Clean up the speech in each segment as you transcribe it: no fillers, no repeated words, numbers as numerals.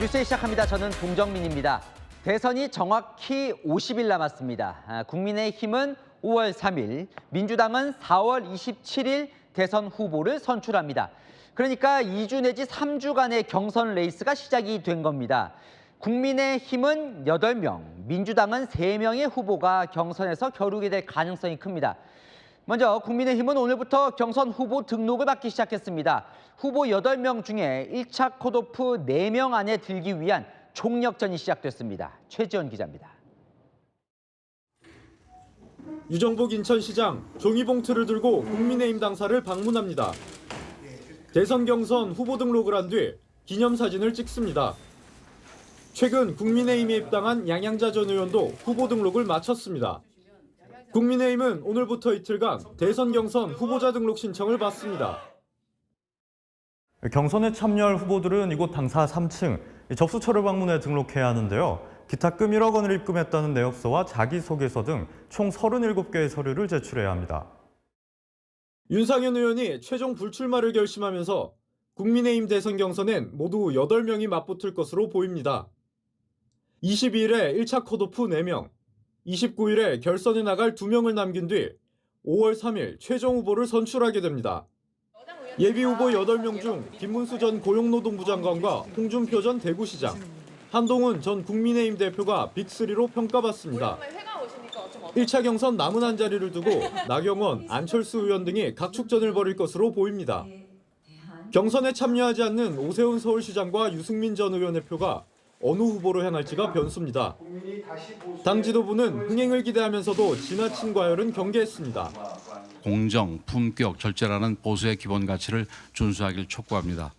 뉴스 시작합니다. 저는 동정민입니다. 대선이 정확히 50일 남았습니다. 국민의힘은 5월 3일, 민주당은 4월 27일 대선 후보를 선출합니다. 그러니까 2주 내지 3주간의 경선 레이스가 시작이 된 겁니다. 국민의힘은 8명, 민주당은 3명의 후보가 경선에서 겨루게 될 가능성이 큽니다. 먼저 국민의힘은 오늘부터 경선 후보 등록을 받기 시작했습니다. 후보 8명 중에 1차 컷오프 4명 안에 들기 위한 총력전이 시작됐습니다. 최지원 기자입니다. 유정복 인천시장 종이봉투를 들고 국민의힘 당사를 방문합니다. 대선 경선 후보 등록을 한 뒤 기념사진을 찍습니다. 최근 국민의힘에 입당한 양양자 전 의원도 후보 등록을 마쳤습니다. 국민의힘은 오늘부터 이틀간 대선 경선 후보자 등록 신청을 받습니다. 경선에 참여할 후보들은 이곳 당사 3층 접수처를 방문해 등록해야 하는데요. 기탁금 1억 원을 입금했다는 내역서와 자기소개서 등 총 37개의 서류를 제출해야 합니다. 윤상현 의원이 최종 불출마를 결심하면서 국민의힘 대선 경선엔 모두 8명이 맞붙을 것으로 보입니다. 22일에 1차 컷오프 4명, 29일에 결선에 나갈 2명을 남긴 뒤 5월 3일 최종 후보를 선출하게 됩니다. 예비후보 8명 중 김문수 전 고용노동부 장관과 홍준표 전 대구시장, 한동훈 전 국민의힘 대표가 빅3로 평가받습니다. 1차 경선 남은 한 자리를 두고 나경원, 안철수 의원 등이 각축전을 벌일 것으로 보입니다. 경선에 참여하지 않는 오세훈 서울시장과 유승민 전 의원의 표가 어느 후보로 향할지가 변수입니다. 당 지도부는 흥행을 기대하면서도 지나친 과열은 경계했습니다. 공정, 품격, 절제라는 보수의 기본 가치를 준수하길 촉구합니다.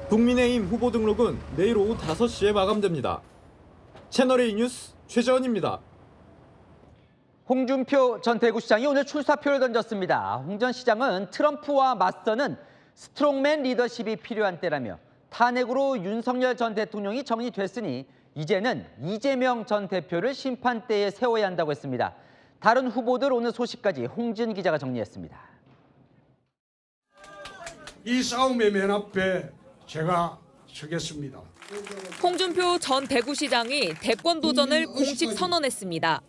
국민의힘 후보 등록은 내일 오후 5시에 마감됩니다. 채널A 뉴스 최재원입니다. 홍준표 전 대구시장이 오늘 출사표를 던졌습니다. 홍 전 시장은 트럼프와 맞서는 스트롱맨 리더십이 필요한 때라며 탄핵으로 윤석열 전 대통령이 정리됐으니 이제는 이재명 전 대표를 심판대에 세워야 한다고 했습니다. 다른 후보들 오늘 소식까지 홍진 기자가 정리했습니다. 이 싸움의 맨 앞에 제가 서겠습니다. 홍준표 전 대구시장이 대권 도전을 공식 선언했습니다.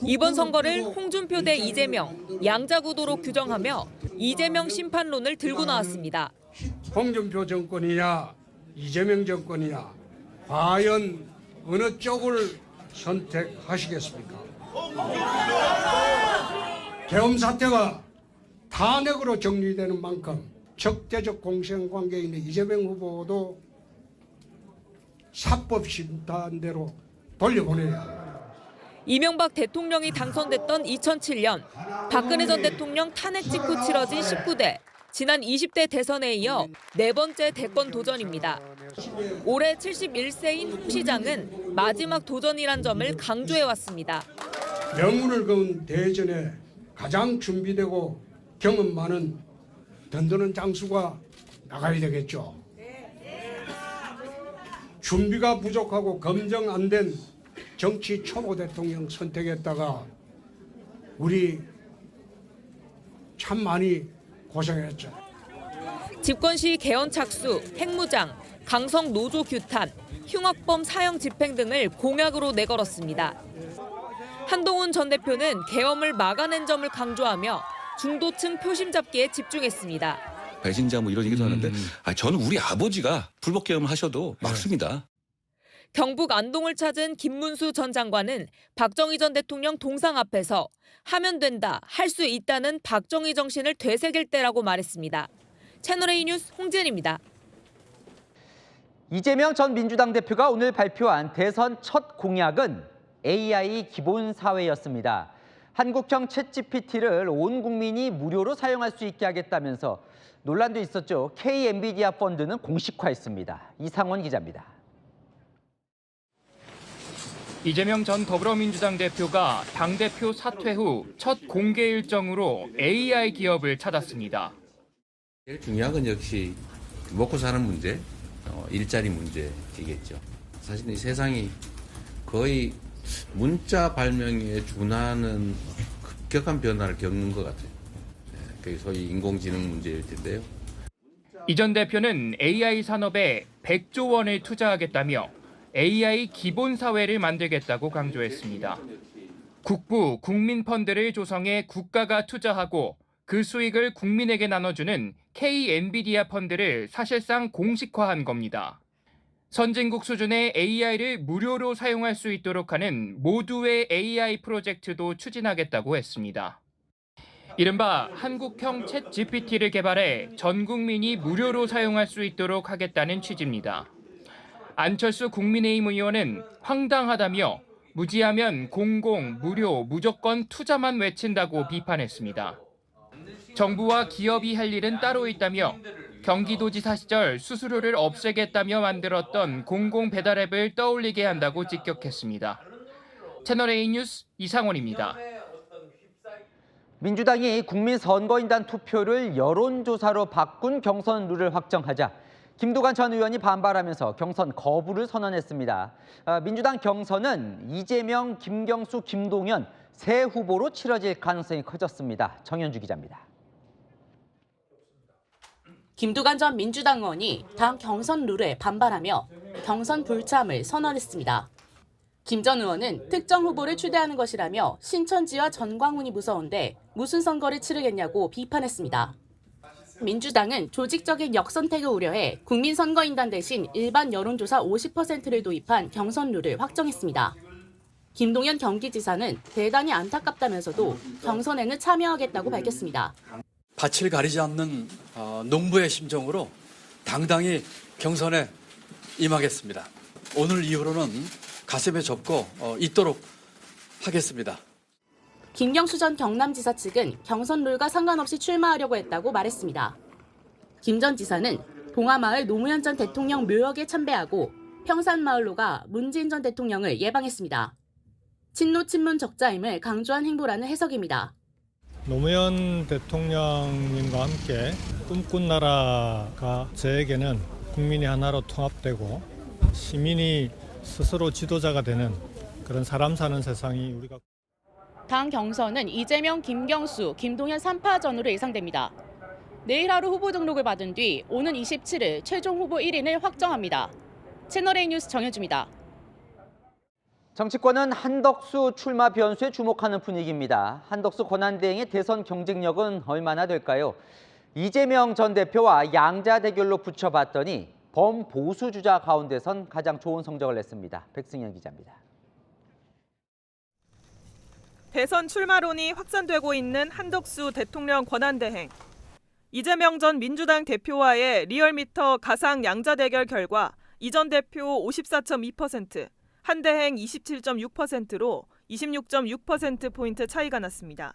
이번 선거를 홍준표 대 이재명, 양자구도로 규정하며 이재명 심판론을 들고 나왔습니다. 홍준표 정권이냐 이재명 정권이냐 과연 어느 쪽을 선택하시겠습니까? 계엄 사태가 탄핵으로 정리되는 만큼 적대적 공생관계에 있는 이재명 후보도 사법심판대로 돌려보내야 합니다. 이명박 대통령이 당선됐던 2007년, 박근혜 전 대통령 탄핵 직후 치러진 19대, 지난 20대 대선에 이어 4번째 대권 도전입니다. 올해 71세인 홍 시장은 마지막 도전이란 점을 강조해왔습니다. 명운을 거은 대전에 가장 준비되고 경험 많은 든든한 장수가 나가야 되겠죠. 준비가 부족하고 검증 안 된 정치 초보 대통령 선택했다가 우리 참 많이 고생했죠. 집권 시 개헌 착수, 핵무장, 강성 노조 규탄, 흉악범 사형 집행 등을 공약으로 내걸었습니다. 한동훈 전 대표는 계엄을 막아낸 점을 강조하며 중도층 표심 잡기에 집중했습니다. 배신자 뭐 이런 얘기도 하는데 저는 우리 아버지가 불법 계엄을 하셔도 막습니다. 경북 안동을 찾은 김문수 전 장관은 박정희 전 대통령 동상 앞에서 하면 된다, 할 수 있다는 박정희 정신을 되새길 때라고 말했습니다. 채널A 뉴스 홍진입니다. 이재명 전 민주당 대표가 오늘 발표한 대선 첫 공약은 AI 기본사회였습니다. 한국형 챗GPT를 온 국민이 무료로 사용할 수 있게 하겠다면서 논란도 있었죠. K-엔비디아 펀드는 공식화했습니다. 이상원 기자입니다. 이재명 전 더불어민주당 대표가 당대표 사퇴 후 첫 공개 일정으로 AI 기업을 찾았습니다. 제일 중요한 건 역시 먹고 사는 문제, 일자리 문제이겠죠. 사실 이 세상이 거의 문자 발명에 준하는 급격한 변화를 겪는 것 같아요. 그게 소위 인공지능 문제일 텐데요. 이 전 대표는 AI 산업에 100조 원을 투자하겠다며 AI 기본 사회를 만들겠다고 강조했습니다. 국부, 국민펀드를 조성해 국가가 투자하고 그 수익을 국민에게 나눠주는 K-엔비디아 펀드를 사실상 공식화한 겁니다. 선진국 수준의 AI를 무료로 사용할 수 있도록 하는 모두의 AI 프로젝트도 추진하겠다고 했습니다. 이른바 한국형 챗 GPT를 개발해 전 국민이 무료로 사용할 수 있도록 하겠다는 취지입니다. 안철수 국민의힘 의원은 황당하다며 무지하면 공공, 무료, 무조건 투자만 외친다고 비판했습니다. 정부와 기업이 할 일은 따로 있다며 경기도지사 시절 수수료를 없애겠다며 만들었던 공공 배달앱을 떠올리게 한다고 직격했습니다. 채널A 뉴스 이상원입니다. 민주당이 국민선거인단 투표를 여론조사로 바꾼 경선 룰을 확정하자 김두관 전 의원이 반발하면서 경선 거부를 선언했습니다. 민주당 경선은 이재명, 김경수, 김동연 세 후보로 치러질 가능성이 커졌습니다. 정현주 기자입니다. 김두관 전 민주당 의원이 당 경선 룰에 반발하며 경선 불참을 선언했습니다. 김 전 의원은 특정 후보를 추대하는 것이라며 신천지와 전광훈이 무서운데 무슨 선거를 치르겠냐고 비판했습니다. 민주당은 조직적인 역선택을 우려해 국민선거인단 대신 일반 여론조사 50%를 도입한 경선 룰을 확정했습니다. 김동연 경기지사는 대단히 안타깝다면서도 경선에는 참여하겠다고 밝혔습니다. 밭을 가리지 않는 농부의 심정으로 당당히 경선에 임하겠습니다. 오늘 이후로는 가슴에 접고 있도록 하겠습니다. 김경수 전 경남지사 측은 경선 룰과 상관없이 출마하려고 했다고 말했습니다. 김 전 지사는 봉화마을 노무현 전 대통령 묘역에 참배하고 평산마을로 가 문재인 전 대통령을 예방했습니다. 친노 친문 적자임을 강조한 행보라는 해석입니다. 노무현 대통령님과 함께 꿈꾼 나라가 저에게는 국민이 하나로 통합되고 시민이 스스로 지도자가 되는 그런 사람 사는 세상이 우리가. 당 경선은 이재명, 김경수, 김동연 3파전으로 예상됩니다. 내일 하루 후보 등록을 받은 뒤 오는 27일 최종 후보 1인을 확정합니다. 채널A 뉴스 정현주입니다. 정치권은 한덕수 출마 변수에 주목하는 분위기입니다. 한덕수 권한대행의 대선 경쟁력은 얼마나 될까요? 이재명 전 대표와 양자 대결로 붙여봤더니 범보수 주자 가운데선 가장 좋은 성적을 냈습니다. 백승현 기자입니다. 대선 출마론이 확산되고 있는 한덕수 대통령 권한대행. 이재명 전 민주당 대표와의 리얼미터 가상 양자 대결 결과 이 전 대표 54.2%, 한대행 27.6%로 26.6%포인트 차이가 났습니다.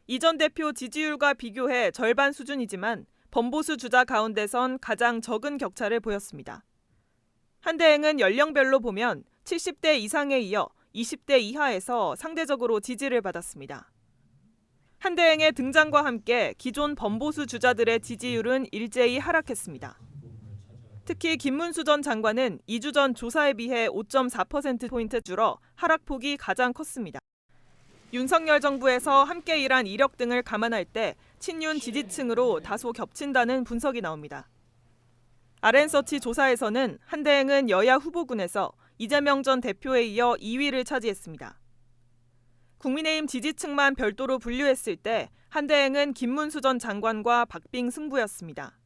이 전 대표 지지율과 비교해 절반 수준이지만 범보수 주자 가운데선 가장 적은 격차를 보였습니다. 한대행은 연령별로 보면 70대 이상에 이어 20대 이하에서 상대적으로 지지를 받았습니다. 한대행의 등장과 함께 기존 범보수 주자들의 지지율은 일제히 하락했습니다. 특히 김문수 전 장관은 2주 전 조사에 비해 5.4%포인트 줄어 하락폭이 가장 컸습니다. 윤석열 정부에서 함께 일한 이력 등을 감안할 때 친윤 지지층으로 다소 겹친다는 분석이 나옵니다. RN서치 조사에서는 한대행은 여야 후보군에서 이재명 전 대표에 이어 2위를 차지했습니다. 국민의힘 지지층만 별도로 분류했을 때 한대행은 김문수 전 장관과 박빙 승부였습니다.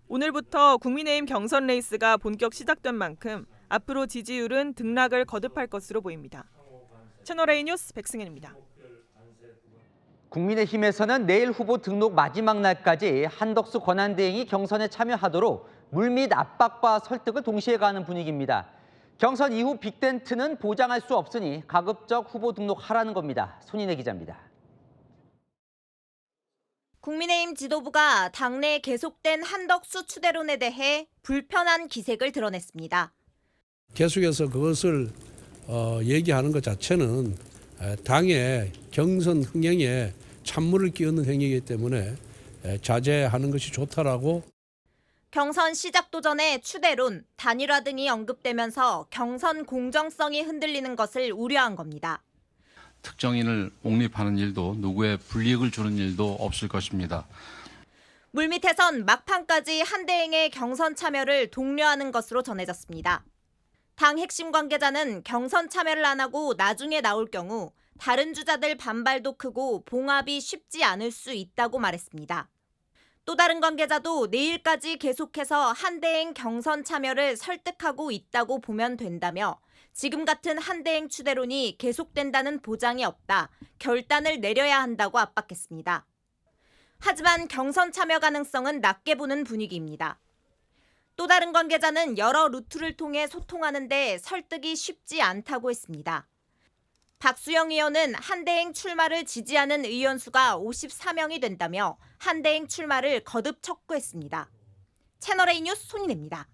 오늘부터 국민의힘 경선 레이스가 본격 시작된 만큼 앞으로 지지율은 등락을 거듭할 것으로 보입니다. 채널A 뉴스 백승현입니다. 국민의힘에서는 내일 후보 등록 마지막 날까지 한덕수 권한대행이 경선에 참여하도록 물밑 압박과 설득을 동시에 가는 분위기입니다. 경선 이후 빅텐트는 보장할 수 없으니 가급적 후보 등록하라는 겁니다. 손인혜 기자입니다. 국민의힘 지도부가 당내에 계속된 한덕수 추대론에 대해 불편한 기색을 드러냈습니다. 계속해서 그것을 얘기하는 것 자체는 당의 경선 흥행에 찬물을 끼얹는 행위이기 때문에 자제하는 것이 좋다라고. 경선 시작도 전에 추대론, 단일화 등이 언급되면서 경선 공정성이 흔들리는 것을 우려한 겁니다. 특정인을 옹립하는 일도 누구의 불이익을 주는 일도 없을 것입니다. 물밑에선 막판까지 한대행의 경선 참여를 독려하는 것으로 전해졌습니다. 당 핵심 관계자는 경선 참여를 안 하고 나중에 나올 경우 다른 주자들 반발도 크고 봉합이 쉽지 않을 수 있다고 말했습니다. 또 다른 관계자도 내일까지 계속해서 한대행 경선 참여를 설득하고 있다고 보면 된다며 지금 같은 한대행 추대론이 계속된다는 보장이 없다, 결단을 내려야 한다고 압박했습니다. 하지만 경선 참여 가능성은 낮게 보는 분위기입니다. 또 다른 관계자는 여러 루트를 통해 소통하는데 설득이 쉽지 않다고 했습니다. 박수영 의원은 한대행 출마를 지지하는 의원 수가 54명이 된다며 한대행 출마를 거듭 촉구했습니다. 채널A 뉴스 손인혜입니다.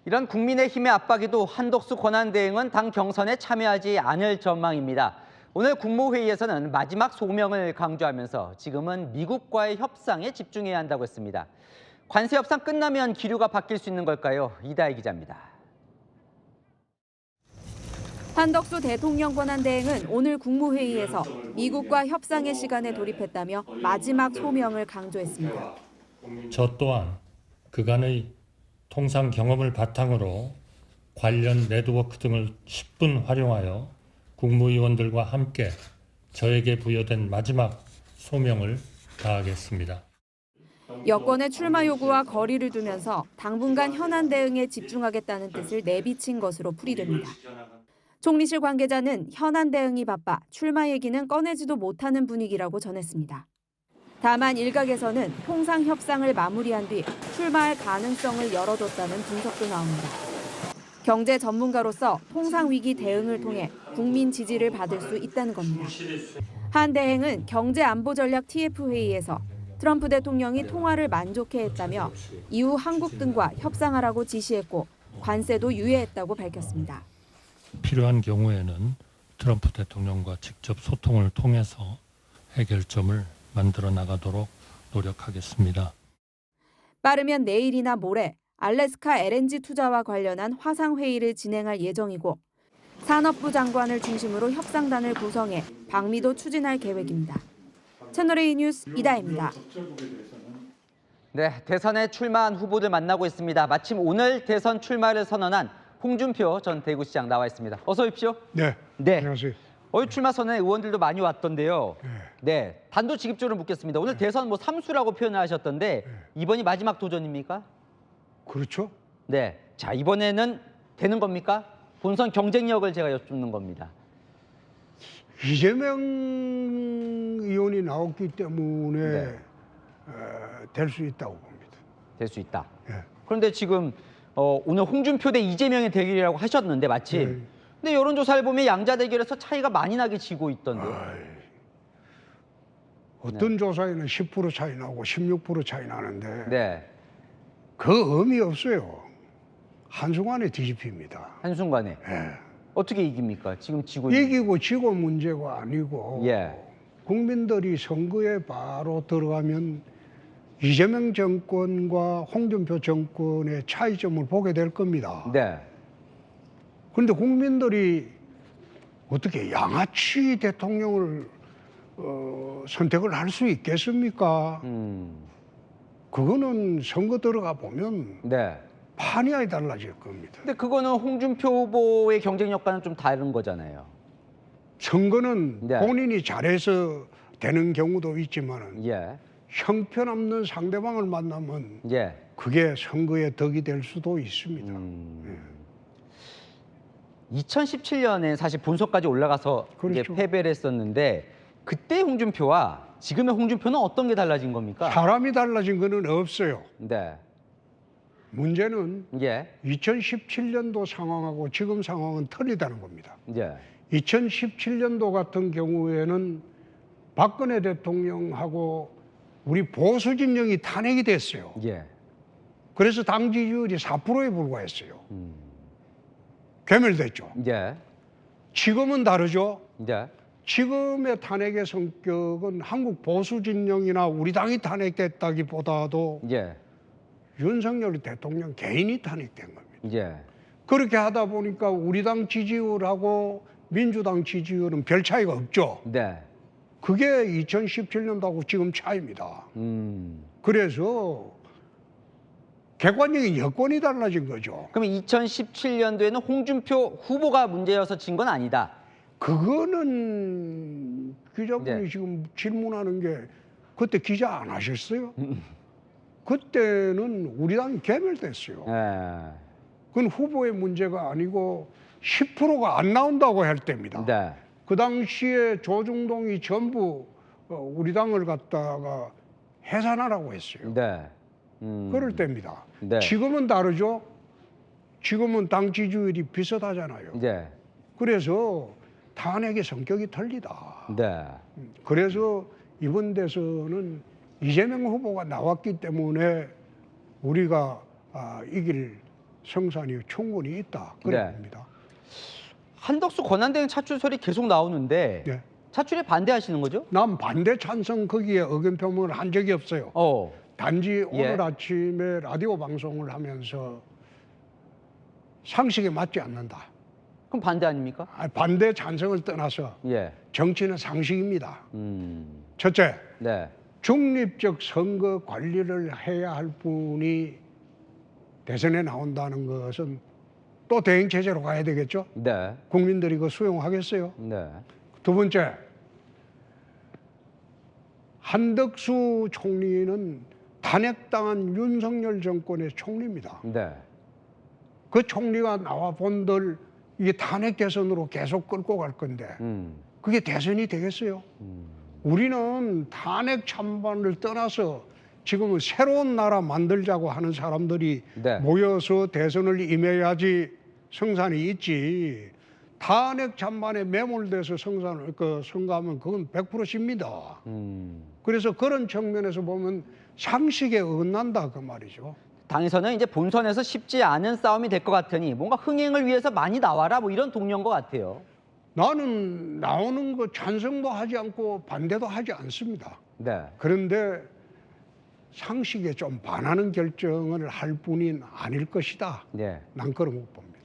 이런 국민의힘의 압박에도 한덕수 권한대행은 당 경선에 참여하지 않을 전망입니다. 오늘 국무회의에서는 마지막 소명을 강조하면서 지금은 미국과의 협상에 집중해야 한다고 했습니다. 관세 협상 끝나면 기류가 바뀔 수 있는 걸까요? 이다혜 기자입니다. 한덕수 대통령 권한대행은 오늘 국무회의에서 미국과 협상의 시간에 돌입했다며 마지막 소명을 강조했습니다. 저 또한 그간의 통상 경험을 바탕으로 관련 네트워크 등을 10분 활용하여 국무위원들과 함께 저에게 부여된 마지막 소명을 다하겠습니다. 여권의 출마 요구와 거리를 두면서 당분간 현안 대응에 집중하겠다는 뜻을 내비친 것으로 풀이됩니다. 총리실 관계자는 현안 대응이 바빠 출마 얘기는 꺼내지도 못하는 분위기라고 전했습니다. 다만 일각에서는 통상 협상을 마무리한 뒤 출마할 가능성을 열어뒀다는 분석도 나옵니다. 경제 전문가로서 통상 위기 대응을 통해 국민 지지를 받을 수 있다는 겁니다. 한 대행은 경제 안보 전략 TF 회의에서 트럼프 대통령이 통화를 만족해했다며 이후 한국 등과 협상하라고 지시했고 관세도 유예했다고 밝혔습니다. 필요한 경우에는 트럼프 대통령과 직접 소통을 통해서 해결점을 만들어 나가도록 노력하겠습니다. 빠르면 내일이나 모레 알래스카 LNG 투자와 관련한 화상회의를 진행할 예정이고 산업부 장관을 중심으로 협상단을 구성해 방미도 추진할 계획입니다. 채널A 뉴스 이다혜입니다. 네, 대선에 출마한 후보들 만나고 있습니다. 마침 오늘 대선 출마를 선언한 홍준표 전 대구시장 나와 있습니다. 어서 오십시오. 네. 안녕하세요. 출마 선언에 의원들도 많이 왔던데요. 네, 단도직입적으로 묻겠습니다. 오늘 대선 뭐 삼수라고 표현을 하셨던데 이번이 마지막 도전입니까? 그렇죠. 네, 자 이번에는 되는 겁니까? 본선 경쟁력을 제가 여쭙는 겁니다. 이재명 의원이 나왔기 때문에 될 수 있다고 봅니다. 될 수 있다. 예. 그런데 지금 오늘 홍준표 대 이재명의 대결이라고 하셨는데 마침. 근데 여론조사를 보면 양자 대결에서 차이가 많이 나게 지고 있던데요. 어떤 조사에는 10% 차이 나고 16% 차이 나는데 그 의미 없어요. 한순간에 뒤집힙니다. 한순간에? 어떻게 이깁니까? 지금 지고 있는. 이기고 지고 문제가 아니고 국민들이 선거에 바로 들어가면 이재명 정권과 홍준표 정권의 차이점을 보게 될 겁니다. 그런데 국민들이 어떻게 양아치 대통령을 선택을 할 수 있겠습니까? 그거는 선거 들어가 보면 판이 아예 달라질 겁니다. 근데 그거는 홍준표 후보의 경쟁력과는 좀 다른 거잖아요. 선거는 본인이 잘해서 되는 경우도 있지만 형편없는 상대방을 만나면 그게 선거의 덕이 될 수도 있습니다. 2017년에 사실 본선까지 올라가서 이제 패배를 했었는데 그때 홍준표와 지금의 홍준표는 어떤 게 달라진 겁니까? 사람이 달라진 거는 없어요. 문제는 2017년도 상황하고 지금 상황은 틀리다는 겁니다. 2017년도 같은 경우에는 박근혜 대통령하고 우리 보수 진영이 탄핵이 됐어요. 그래서 당 지지율이 4%에 불과했어요. 괴멸됐죠. 지금은 다르죠. 지금의 탄핵의 성격은 한국 보수 진영이나 우리 당이 탄핵됐다기보다도 윤석열 대통령 개인이 탄핵된 겁니다. 그렇게 하다 보니까 우리 당 지지율하고 민주당 지지율은 별 차이가 없죠. 그게 2017년도하고 지금 차이입니다. 그래서 객관적인 여건이 달라진 거죠. 그럼 2017년도에는 홍준표 후보가 문제여서 진 건 아니다. 그거는 기자분이 지금 질문하는 게 그때 기자 안 하셨어요? 그때는 우리 당이 개멸됐어요. 그건 후보의 문제가 아니고 10%가 안 나온다고 할 때입니다. 그 당시에 조중동이 전부 우리 당을 갖다가 해산하라고 했어요. 그럴 때입니다. 지금은 다르죠. 지금은 당 지지율이 비슷하잖아요. 그래서 탄핵의 성격이 틀리다. 그래서 이번 대선은 이재명 후보가 나왔기 때문에 우리가 이길 성산이 충분히 있다. 그래 봅니다. 한덕수 권한대행 차출 소리 계속 나오는데 차출에 반대하시는 거죠? 난 반대 찬성 거기에 의견 표명을 한 적이 없어요. 단지 오늘 아침에 라디오 방송을 하면서 상식에 맞지 않는다. 그럼 반대 아닙니까? 반대 찬성을 떠나서 정치는 상식입니다. 첫째, 중립적 선거 관리를 해야 할 분이 대선에 나온다는 것은 또 대행 체제로 가야 되겠죠? 국민들이 그거 수용하겠어요? 두 번째, 한덕수 총리는 탄핵당한 윤석열 정권의 총리입니다. 그 총리가 나와 본들 이게 탄핵 대선으로 계속 끌고 갈 건데 그게 대선이 되겠어요? 우리는 탄핵 찬반을 떠나서 지금은 새로운 나라 만들자고 하는 사람들이 모여서 대선을 임해야지 성산이 있지. 탄핵 찬반에 매몰돼서 선거하면 그건 100%입니다. 그래서 그런 측면에서 보면 상식에 어긋난다 그 말이죠. 당에서는 이제 본선에서 쉽지 않은 싸움이 될 것 같으니 뭔가 흥행을 위해서 많이 나와라 뭐 이런 동료인 것 같아요. 나는 나오는 거 찬성도 하지 않고 반대도 하지 않습니다. 그런데 상식에 좀 반하는 결정을 할 뿐인 아닐 것이다. 난 그런 못 봅니다.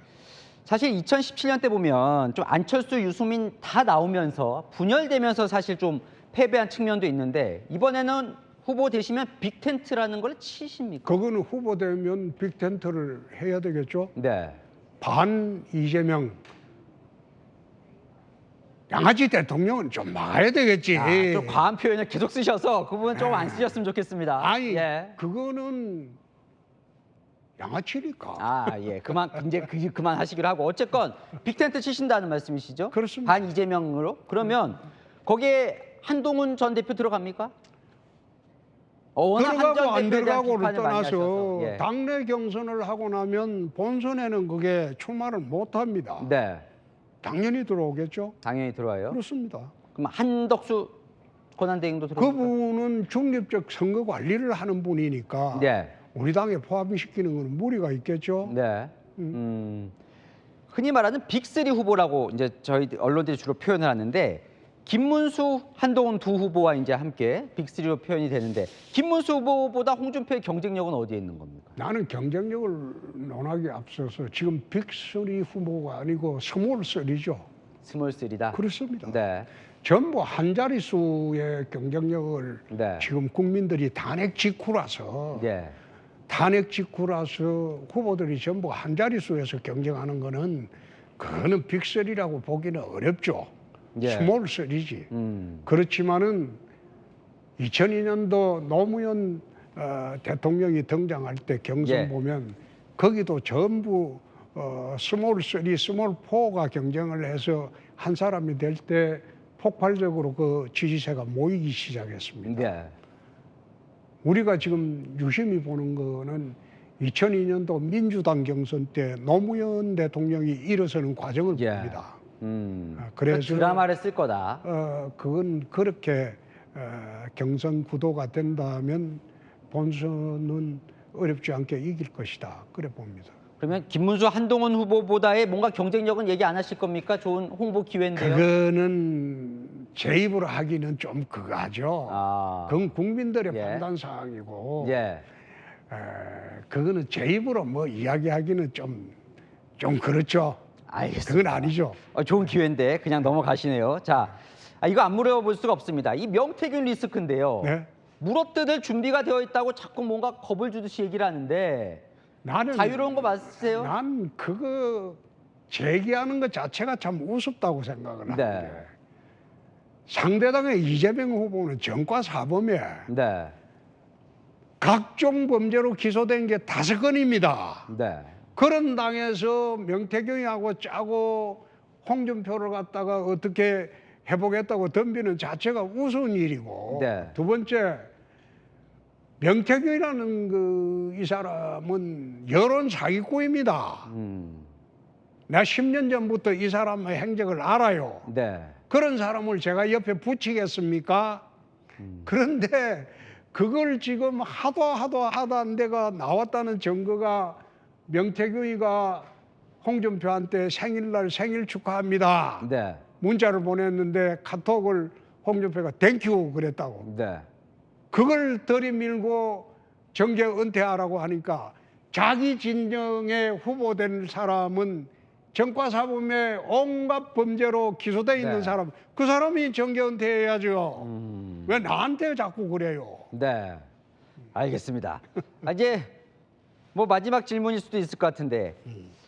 사실 2017년 때 보면 좀 안철수, 유승민 다 나오면서 분열되면서 사실 좀 패배한 측면도 있는데 이번에는 후보 되시면 빅텐트라는 걸 치십니까? 그거는 후보 되면 빅텐트를 해야 되겠죠. 반 이재명 양아치 대통령은 좀 막아야 되겠지. 좀 과한 표현을 계속 쓰셔서 그 부분 좀 안 쓰셨으면 좋겠습니다. 아니, 그거는 양아치니까. 이제 그만 하시기로 하고 어쨌건 빅텐트 치신다는 말씀이시죠? 그렇습니다. 반 이재명으로? 그러면 거기에 한동훈 전 대표 들어갑니까? 들어가고 안 들어가고를 떠나서 당내 경선을 하고 나면 본선에는 그게 출마를 못합니다. 당연히 들어오겠죠. 당연히 들어와요? 그렇습니다. 그럼 한덕수 권한대행도 들어옵니까? 그분은 중립적 선거 관리를 하는 분이니까 우리 당에 포함시키는 건 무리가 있겠죠. 흔히 말하는 빅3 후보라고 이제 저희 언론들이 주로 표현을 하는데 김문수, 한동훈 두 후보와 이제 함께 빅3로 표현이 되는데 김문수 후보보다 홍준표의 경쟁력은 어디에 있는 겁니까? 나는 경쟁력을 논하기에 앞서서 지금 빅3 후보가 아니고 스몰3죠. 스몰3다? 그렇습니다. 전부 한 자릿수의 경쟁력을 지금 국민들이 탄핵 직후라서 후보들이 전부 한 자릿수에서 경쟁하는 거는 그거는 빅3라고 보기는 어렵죠. 스몰3지. 그렇지만은 2002년도 노무현 대통령이 등장할 때 경선 보면 거기도 전부 스몰3, 스몰4가 경쟁을 해서 한 사람이 될 때 폭발적으로 그 지지세가 모이기 시작했습니다. 우리가 지금 유심히 보는 거는 2002년도 민주당 경선 때 노무현 대통령이 일어서는 과정을 봅니다. 그래서 드라마를 쓸 거다. 그건 그렇게 경선 구도가 된다면 본선은 어렵지 않게 이길 것이다. 그래 봅니다. 그러면 김문수, 한동훈 후보보다의 뭔가 경쟁력은 얘기 안 하실 겁니까? 좋은 홍보 기회인데요. 그거는 제 입으로 하기는 좀 그거죠. 그건 국민들의 판단 사항이고 그거는 제 입으로 뭐 이야기하기는 좀 그렇죠. 알겠습니다. 그건 아니죠. 좋은 기회인데 그냥 넘어가시네요. 자, 이거 안 물어볼 수가 없습니다. 이 명태균 리스크인데요. 네? 물어뜯을 준비가 되어 있다고 자꾸 뭔가 겁을 주듯이 얘기를 하는데 자유로운 거 맞으세요? 난 그거 제기하는 것 자체가 참 우습다고 생각을 하는데 네. 상대당의 이재명 후보는 전과 사범에 네. 각종 범죄로 기소된 게 5건입니다. 네. 그런 당에서 명태균이하고 짜고 홍준표를 갖다가 어떻게 해보겠다고 덤비는 자체가 우스운 일이고 네. 두 번째 명태균이라는 이 사람은 여론 사기꾼입니다. 내가 10년 전부터 이 사람의 행적을 알아요. 네. 그런 사람을 제가 옆에 붙이겠습니까? 그런데 그걸 지금 하도 데가 나왔다는 증거가 명태균이가 홍준표한테 생일날 생일 축하합니다. 네. 문자를 보냈는데 카톡을 홍준표가 땡큐 그랬다고. 네. 그걸 들이밀고 정계 은퇴하라고 하니까 자기 진영에 후보된 사람은 전과사범의 온갖 범죄로 기소돼 있는 네. 사람, 그 사람이 정계 은퇴해야죠. 왜 나한테 자꾸 그래요? 네, 알겠습니다. 이제 뭐 마지막 질문일 수도 있을 것 같은데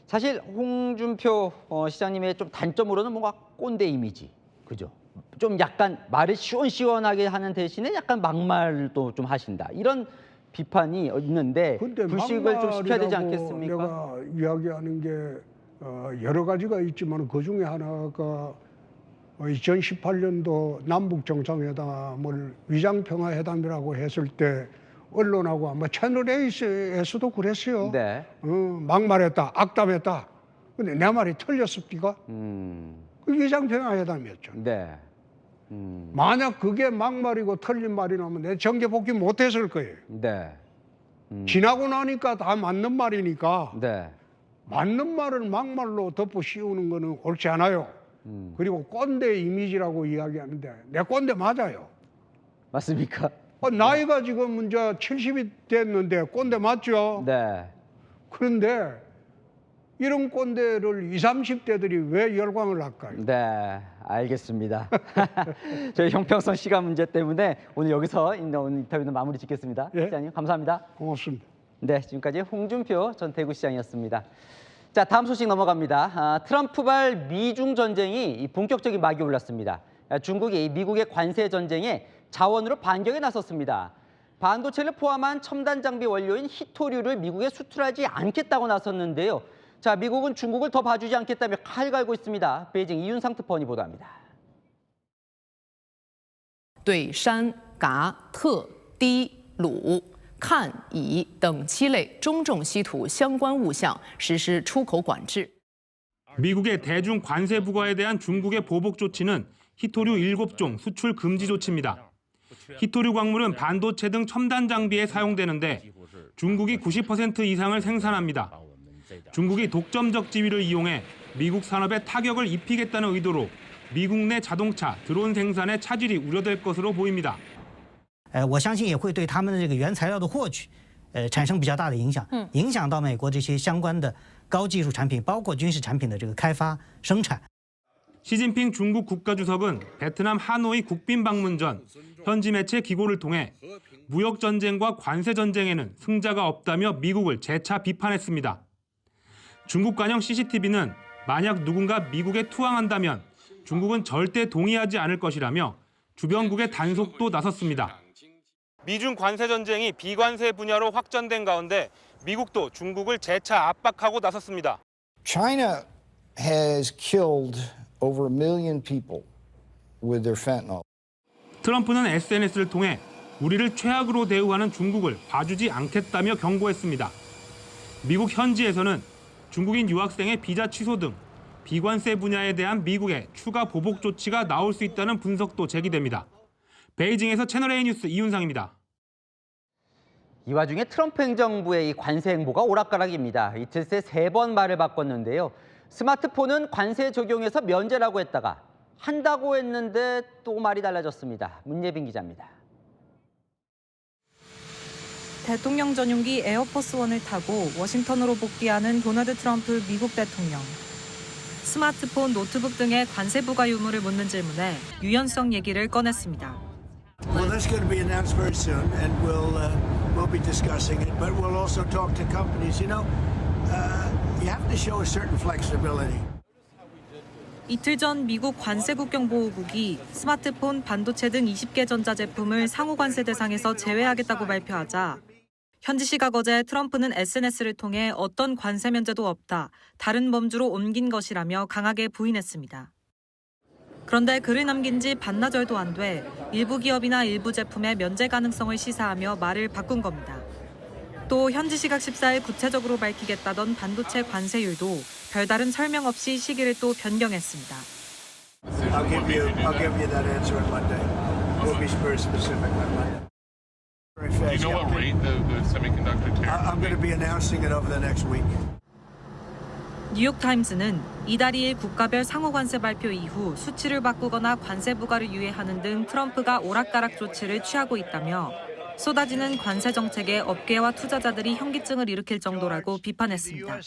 사실 홍준표 시장님의 좀 단점으로는 뭔가 꼰대 이미지, 그죠? 좀 약간 말을 시원시원하게 하는 대신에 약간 막말도 좀 하신다. 이런 비판이 있는데 불식을 좀 시켜야 되지 않겠습니까? 내가 이야기하는 게 여러 가지가 있지만 그 중에 하나가 2018년도 남북 정상회담을 위장평화회담이라고 했을 때 언론하고 아마 채널A에서도 그랬어요. 네. 막말했다, 악담했다. 근데 내 말이 틀렸습니까? 그 위장평화회담이었죠. 네. 만약 그게 막말이고 틀린 말이라면 내 정계 복귀 못했을 거예요. 네. 지나고 나니까 다 맞는 말이니까 네. 맞는 말을 막말로 덮어 씌우는 거는 옳지 않아요. 그리고 꼰대 이미지라고 이야기하는데 내 꼰대 맞아요. 맞습니까? 나이가 지금 이제 70이 됐는데 꼰대 맞죠? 네. 그런데 이런 꼰대를 20, 30대들이 왜 열광을 할까요? 네, 알겠습니다. 저희 형평성 시간 문제 때문에 오늘 여기서 오늘 인터뷰는 마무리 짓겠습니다. 예? 시장님 감사합니다. 고맙습니다. 네, 지금까지 홍준표 전 대구시장이었습니다. 자, 다음 소식 넘어갑니다. 트럼프발 미중 전쟁이 본격적인 막이 올랐습니다. 중국이 미국의 관세 전쟁에 자원으로 반격에 나섰습니다. 반도체를 포함한 첨단 장비 원료인 히토류를 미국에 수출하지 않겠다고 나섰는데요. 자, 미국은 중국을 더 봐주지 않겠다며 칼 갈고 있습니다. 베이징 이윤상 특파원이 보도합니다. 对山、嘎、特、低、鲁、看、乙等7类中重稀土相关物项实施出口管制。 미국의 대중 관세 부과에 대한 중국의 보복 조치는 히토류 7종 수출 금지 조치입니다. 히토류 광물은 반도체 등 첨단 장비에 사용되는데 중국이 90% 이상을 생산합니다. 중국이 독점적 지위를 이용해 미국 산업에 타격을 입히겠다는 의도로 미국 내 자동차, 드론 생산에 차질이 우려될 것으로 보입니다. 我相信也会对他们的这个原材料的获取，产生比较大的影响，影响到美国这些相关的高技术产品，包括军事产品的这个开发生产。 시진핑 중국 국가주석은 베트남 하노이 국빈 방문 전 현지 매체 기고를 통해 무역 전쟁과 관세 전쟁에는 승자가 없다며 미국을 재차 비판했습니다. 중국 관영 CCTV는 만약 누군가 미국에 투항한다면 중국은 절대 동의하지 않을 것이라며 주변국의 단속도 나섰습니다. 미중 관세 전쟁이 비관세 분야로 확전된 가운데 미국도 중국을 재차 압박하고 나섰습니다. China has killed over 1 million people with their fentanyl. 트럼프는 SNS를 통해 우리를 최악으로 대우하는 중국을 봐주지 않겠다며 경고했습니다. 미국 현지에서는 중국인 유학생의 비자 취소 등 비관세 분야에 대한 미국의 추가 보복 조치가 나올 수 있다는 분석도 제기됩니다. 베이징에서 채널A 뉴스 이윤상입니다. 이 와중에 트럼프 행정부의 이 관세 행보가 오락가락입니다. 이틀 새 3번 말을 바꿨는데요. 스마트폰은 관세 적용에서 면제라고 했다가 한다고 했는데 또 말이 달라졌습니다. 문예빈 기자입니다. 대통령 전용기 에어포스원을 타고 워싱턴으로 복귀하는 도널드 트럼프 미국 대통령. 스마트폰, 노트북 등의 관세 부과 유무를 묻는 질문에 유연성 얘기를 꺼냈습니다. Well, that's going to be announced very soon, and we'll be discussing it. But we'll also talk to companies. You know, you have to show a certain flexibility. 이틀 전 미국 관세국경보호국이 스마트폰, 반도체 등 20개 전자제품을 상호 관세 대상에서 제외하겠다고 발표하자 현지 시각 어제 트럼프는 SNS를 통해 어떤 관세 면제도 없다, 다른 범주로 옮긴 것이라며 강하게 부인했습니다. 그런데 글을 남긴 지 반나절도 안 돼 일부 기업이나 일부 제품의 면제 가능성을 시사하며 말을 바꾼 겁니다. 또 현지 시각 14일 구체적으로 밝히겠다던 반도체 관세율도 별다른 설명 없이 시기를 또 변경했습니다. I'll give you that answer on Monday. We'll be very specific on Monday. Very fast. Do you know what rate the semiconductor tariff? I'm going to be announcing it over the next week. 뉴욕타임스는 이달 2일 국가별 상호 관세 발표 이후 수치를 바꾸거나 관세 부과를 유예하는 등 트럼프가 오락가락 조치를 취하고 있다며 쏟아지는 관세 정책에 업계와 투자자들이 현기증을 일으킬 정도라고 비판했습니다.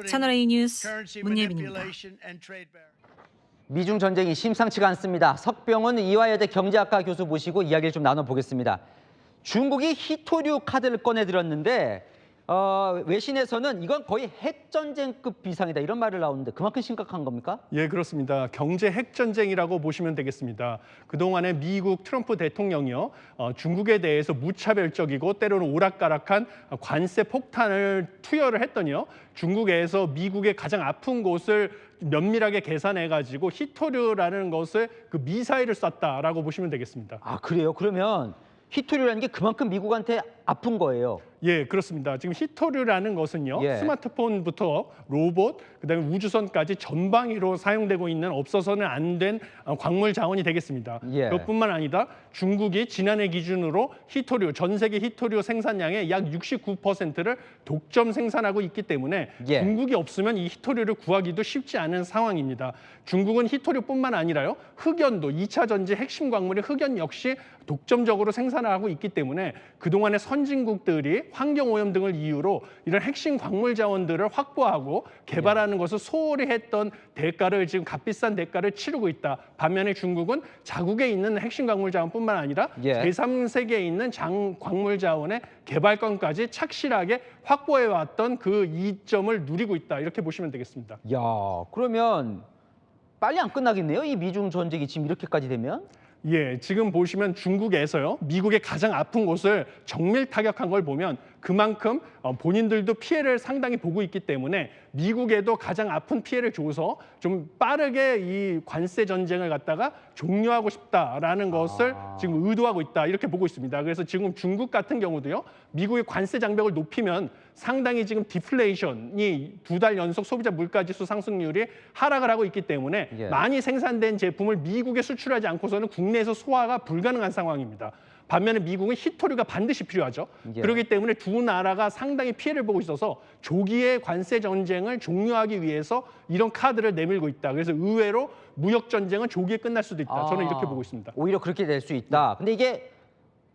채널A 뉴스 문예빈입니다. 미중 전쟁이 심상치가 않습니다. 석병훈 이화여대 경제학과 교수 모시고 이야기를 좀 나눠보겠습니다. 중국이 히토류 카드를 꺼내들었는데 외신에서는 이건 거의 핵전쟁급 비상이다 이런 말을 나오는데 그만큼 심각한 겁니까? 예, 그렇습니다. 경제 핵전쟁이라고 보시면 되겠습니다. 그동안에 미국 트럼프 대통령이요, 중국에 대해서 무차별적이고 때로는 오락가락한 관세 폭탄을 투여를 했더니요, 중국에서 미국의 가장 아픈 곳을 면밀하게 계산해가지고 히토류라는 것을 그 미사일을 쐈다라고 보시면 되겠습니다. 아, 그래요? 그러면 히토류라는 게 그만큼 미국한테 아픈 거예요? 예, 그렇습니다. 지금 히토류라는 것은요, 스마트폰부터 로봇, 그다음에 우주선까지 전방위로 사용되고 있는 없어서는 안 된 광물 자원이 되겠습니다. 그것뿐만 아니라 중국이 지난해 기준으로 히토류, 전 세계 히토류 생산량의 약 69%를 독점 생산하고 있기 때문에 중국이 없으면 이 히토류를 구하기도 쉽지 않은 상황입니다. 중국은 히토류뿐만 아니라요, 흑연도, 2차 전지 핵심 광물의 흑연 역시 독점적으로 생산하고 있기 때문에 그동안의 선진국들이 환경오염 등을 이유로 이런 핵심 광물 자원들을 확보하고 개발하는 것을 소홀히 했던 대가를 지금 값비싼 대가를 치르고 있다. 반면에 중국은 자국에 있는 핵심 광물 자원뿐만 아니라 제3세계에 있는 광물 자원의 개발권까지 착실하게 확보해왔던 그 이점을 누리고 있다. 이렇게 보시면 되겠습니다. 야, 그러면 빨리 안 끝나겠네요. 이 미중 전쟁이 지금 이렇게까지 되면? 예, 지금 보시면 중국에서요, 미국의 가장 아픈 곳을 정밀 타격한 걸 보면 그만큼 본인들도 피해를 상당히 보고 있기 때문에 미국에도 가장 아픈 피해를 줘서 좀 빠르게 이 관세 전쟁을 갖다가 종료하고 싶다라는 것을 지금 의도하고 있다 이렇게 보고 있습니다. 그래서 지금 중국 같은 경우도요, 미국의 관세 장벽을 높이면 상당히 지금 디플레이션이 2달 연속 소비자 물가지수 상승률이 하락을 하고 있기 때문에 많이 생산된 제품을 미국에 수출하지 않고서는 국내에서 소화가 불가능한 상황입니다. 반면에 미국은 히토류가 반드시 필요하죠. 그렇기 때문에 두 나라가 상당히 피해를 보고 있어서 조기에 관세 전쟁을 종료하기 위해서 이런 카드를 내밀고 있다. 그래서 의외로 무역 전쟁은 조기에 끝날 수도 있다. 저는 이렇게 보고 있습니다. 오히려 그렇게 될 수 있다. 근데 이게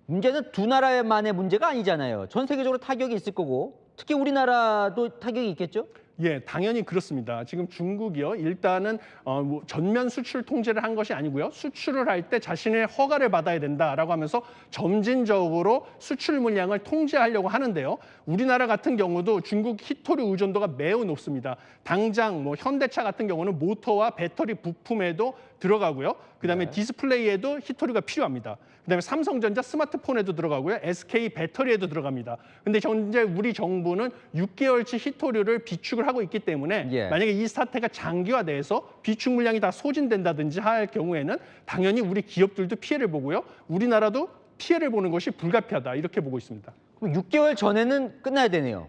문제는 두 나라만의 문제가 아니잖아요. 전 세계적으로 타격이 있을 거고 특히 우리나라도 타격이 있겠죠? 예, 당연히 그렇습니다. 지금 중국이요, 일단은 전면 수출 통제를 한 것이 아니고요, 수출을 할 때 자신의 허가를 받아야 된다라고 하면서 점진적으로 수출 물량을 통제하려고 하는데요. 우리나라 같은 경우도 중국 히토류 의존도가 매우 높습니다. 당장 뭐 현대차 같은 경우는 모터와 배터리 부품에도 들어가고요. 그다음에 디스플레이에도 히토류가 필요합니다. 그다음에 삼성전자 스마트폰에도 들어가고요. SK 배터리에도 들어갑니다. 근데 현재 우리 정부는 6개월치 히토류를 비축을 하고 있기 때문에 만약에 이 사태가 장기화돼서 비축 물량이 다 소진된다든지 할 경우에는 당연히 우리 기업들도 피해를 보고요. 우리나라도 피해를 보는 것이 불가피하다 이렇게 보고 있습니다. 그럼 6개월 전에는 끝나야 되네요.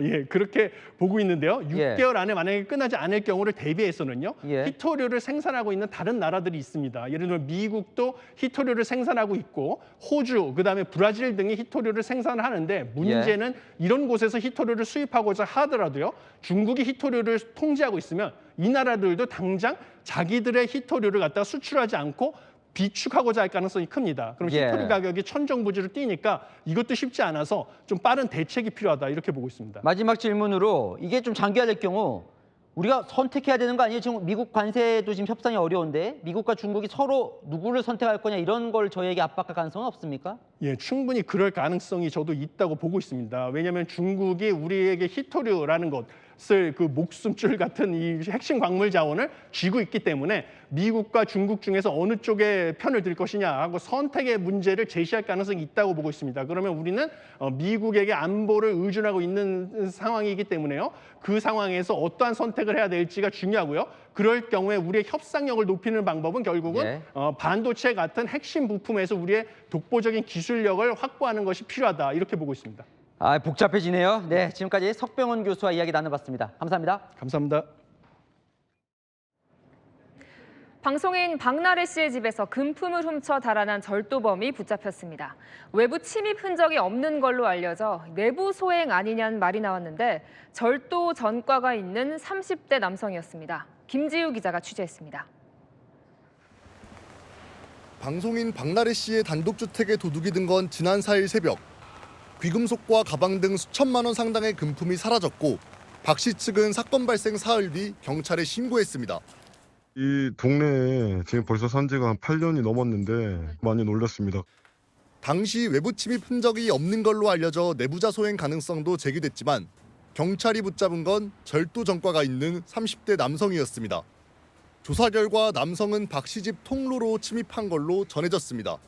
예, 그렇게 보고 있는데요. 6개월 안에 만약에 끝나지 않을 경우를 대비해서는요, 히토류를 생산하고 있는 다른 나라들이 있습니다. 예를 들면 미국도 히토류를 생산하고 있고 호주, 그다음에 브라질 등이 히토류를 생산하는데 문제는 이런 곳에서 히토류를 수입하고자 하더라도요, 중국이 히토류를 통제하고 있으면 이 나라들도 당장 자기들의 히토류를 갖다가 수출하지 않고 비축하고자 할 가능성이 큽니다. 그럼 히토류 가격이 천정부지로 뛰니까 이것도 쉽지 않아서 좀 빠른 대책이 필요하다 이렇게 보고 있습니다. 마지막 질문으로 이게 좀 장기화될 경우 우리가 선택해야 되는 거 아니에요? 지금 미국 관세도 지금 협상이 어려운데 미국과 중국이 서로 누구를 선택할 거냐 이런 걸 저희에게 압박할 가능성은 없습니까? 예, 충분히 그럴 가능성이 저도 있다고 보고 있습니다. 왜냐하면 중국이 우리에게 히토류라는 것을 그 목숨줄 같은 이 핵심 광물 자원을 쥐고 있기 때문에 미국과 중국 중에서 어느 쪽에 편을 들 것이냐 하고 선택의 문제를 제시할 가능성이 있다고 보고 있습니다. 그러면 우리는 미국에게 안보를 의존하고 있는 상황이기 때문에요. 그 상황에서 어떠한 선택을 해야 될지가 중요하고요. 그럴 경우에 우리의 협상력을 높이는 방법은 결국은 반도체 같은 핵심 부품에서 우리의 독보적인 기술력을 확보하는 것이 필요하다 이렇게 보고 있습니다. 아, 복잡해지네요. 네, 지금까지 석병훈 교수와 이야기 나눠봤습니다. 감사합니다. 감사합니다. 방송인 박나래 씨의 집에서 금품을 훔쳐 달아난 절도범이 붙잡혔습니다. 외부 침입 흔적이 없는 걸로 알려져 내부 소행 아니냐는 말이 나왔는데 절도 전과가 있는 30대 남성이었습니다. 김지우 기자가 취재했습니다. 방송인 박나래 씨의 단독주택에 도둑이 든 건 지난 4일 새벽. 귀금속과 가방 등 수천만 원 상당의 금품이 사라졌고 박 씨 측은 사건 발생 사흘 뒤 경찰에 신고했습니다. 이 동네에 지금 벌써 산 지가 한 8년이 넘었는데 많이 놀랐습니다. 당시 외부 침입 흔적이 없는 걸로 알려져 내부자 소행 가능성도 제기됐지만 경찰이 붙잡은 건 절도 전과가 있는 30대 남성이었습니다. 조사 결과 남성은 박 씨 집 통로로 침입한 걸로 전해졌습니다.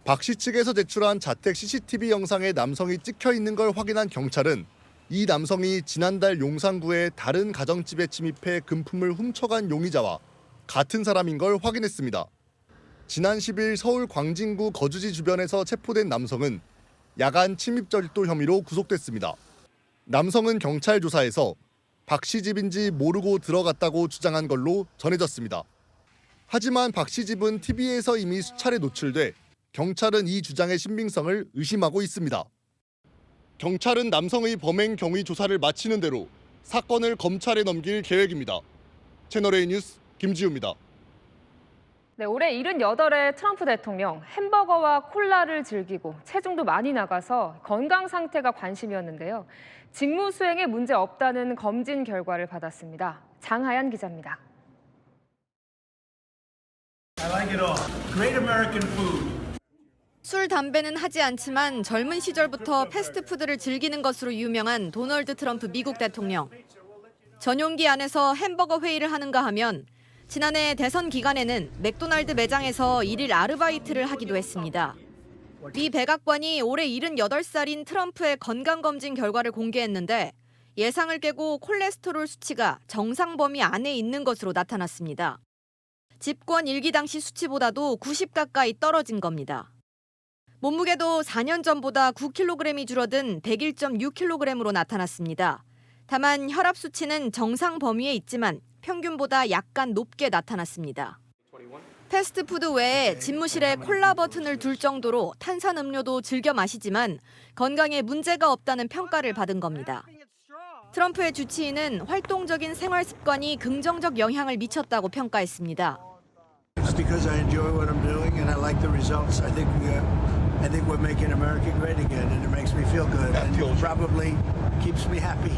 박 씨 측에서 제출한 자택 CCTV 영상에 남성이 찍혀 있는 걸 확인한 경찰은 이 남성이 지난달 용산구의 다른 가정집에 침입해 금품을 훔쳐간 용의자와 같은 사람인 걸 확인했습니다. 지난 10일 서울 광진구 거주지 주변에서 체포된 남성은 야간 침입 절도 혐의로 구속됐습니다. 남성은 경찰 조사에서 박 씨 집인지 모르고 들어갔다고 주장한 걸로 전해졌습니다. 하지만 박 씨 집은 TV에서 이미 수차례 노출돼 경찰은 이 주장의 신빙성을 의심하고 있습니다. 경찰은 남성의 범행 경위 조사를 마치는 대로 사건을 검찰에 넘길 계획입니다. 채널A 뉴스 김지우입니다. 네, 올해 78의 트럼프 대통령 햄버거와 콜라를 즐기고 체중도 많이 나가서 건강 상태가 관심이었는데요. 직무 수행에 문제 없다는 검진 결과를 받았습니다. 장하얀 기자입니다. I like it all. Great American food. 술, 담배는 하지 않지만 젊은 시절부터 패스트푸드를 즐기는 것으로 유명한 도널드 트럼프 미국 대통령. 전용기 안에서 햄버거 회의를 하는가 하면 지난해 대선 기간에는 맥도날드 매장에서 일일 아르바이트를 하기도 했습니다. 미 백악관이 올해 78살인 트럼프의 건강검진 결과를 공개했는데 예상을 깨고 콜레스테롤 수치가 정상 범위 안에 있는 것으로 나타났습니다. 집권 1기 당시 수치보다도 90 가까이 떨어진 겁니다. 몸무게도 4년 전보다 9kg이 줄어든 101.6kg으로 나타났습니다. 다만 혈압 수치는 정상 범위에 있지만 평균보다 약간 높게 나타났습니다. 패스트푸드 외에 집무실에 콜라 버튼을 둘 정도로 탄산음료도 즐겨 마시지만 건강에 문제가 없다는 평가를 받은 겁니다. 트럼프의 주치의는 활동적인 생활 습관이 긍정적 영향을 미쳤다고 평가했습니다. It's because I enjoy what I'm doing and I like the results. I think we're making America great again and it makes me feel good and it probably keeps me happy.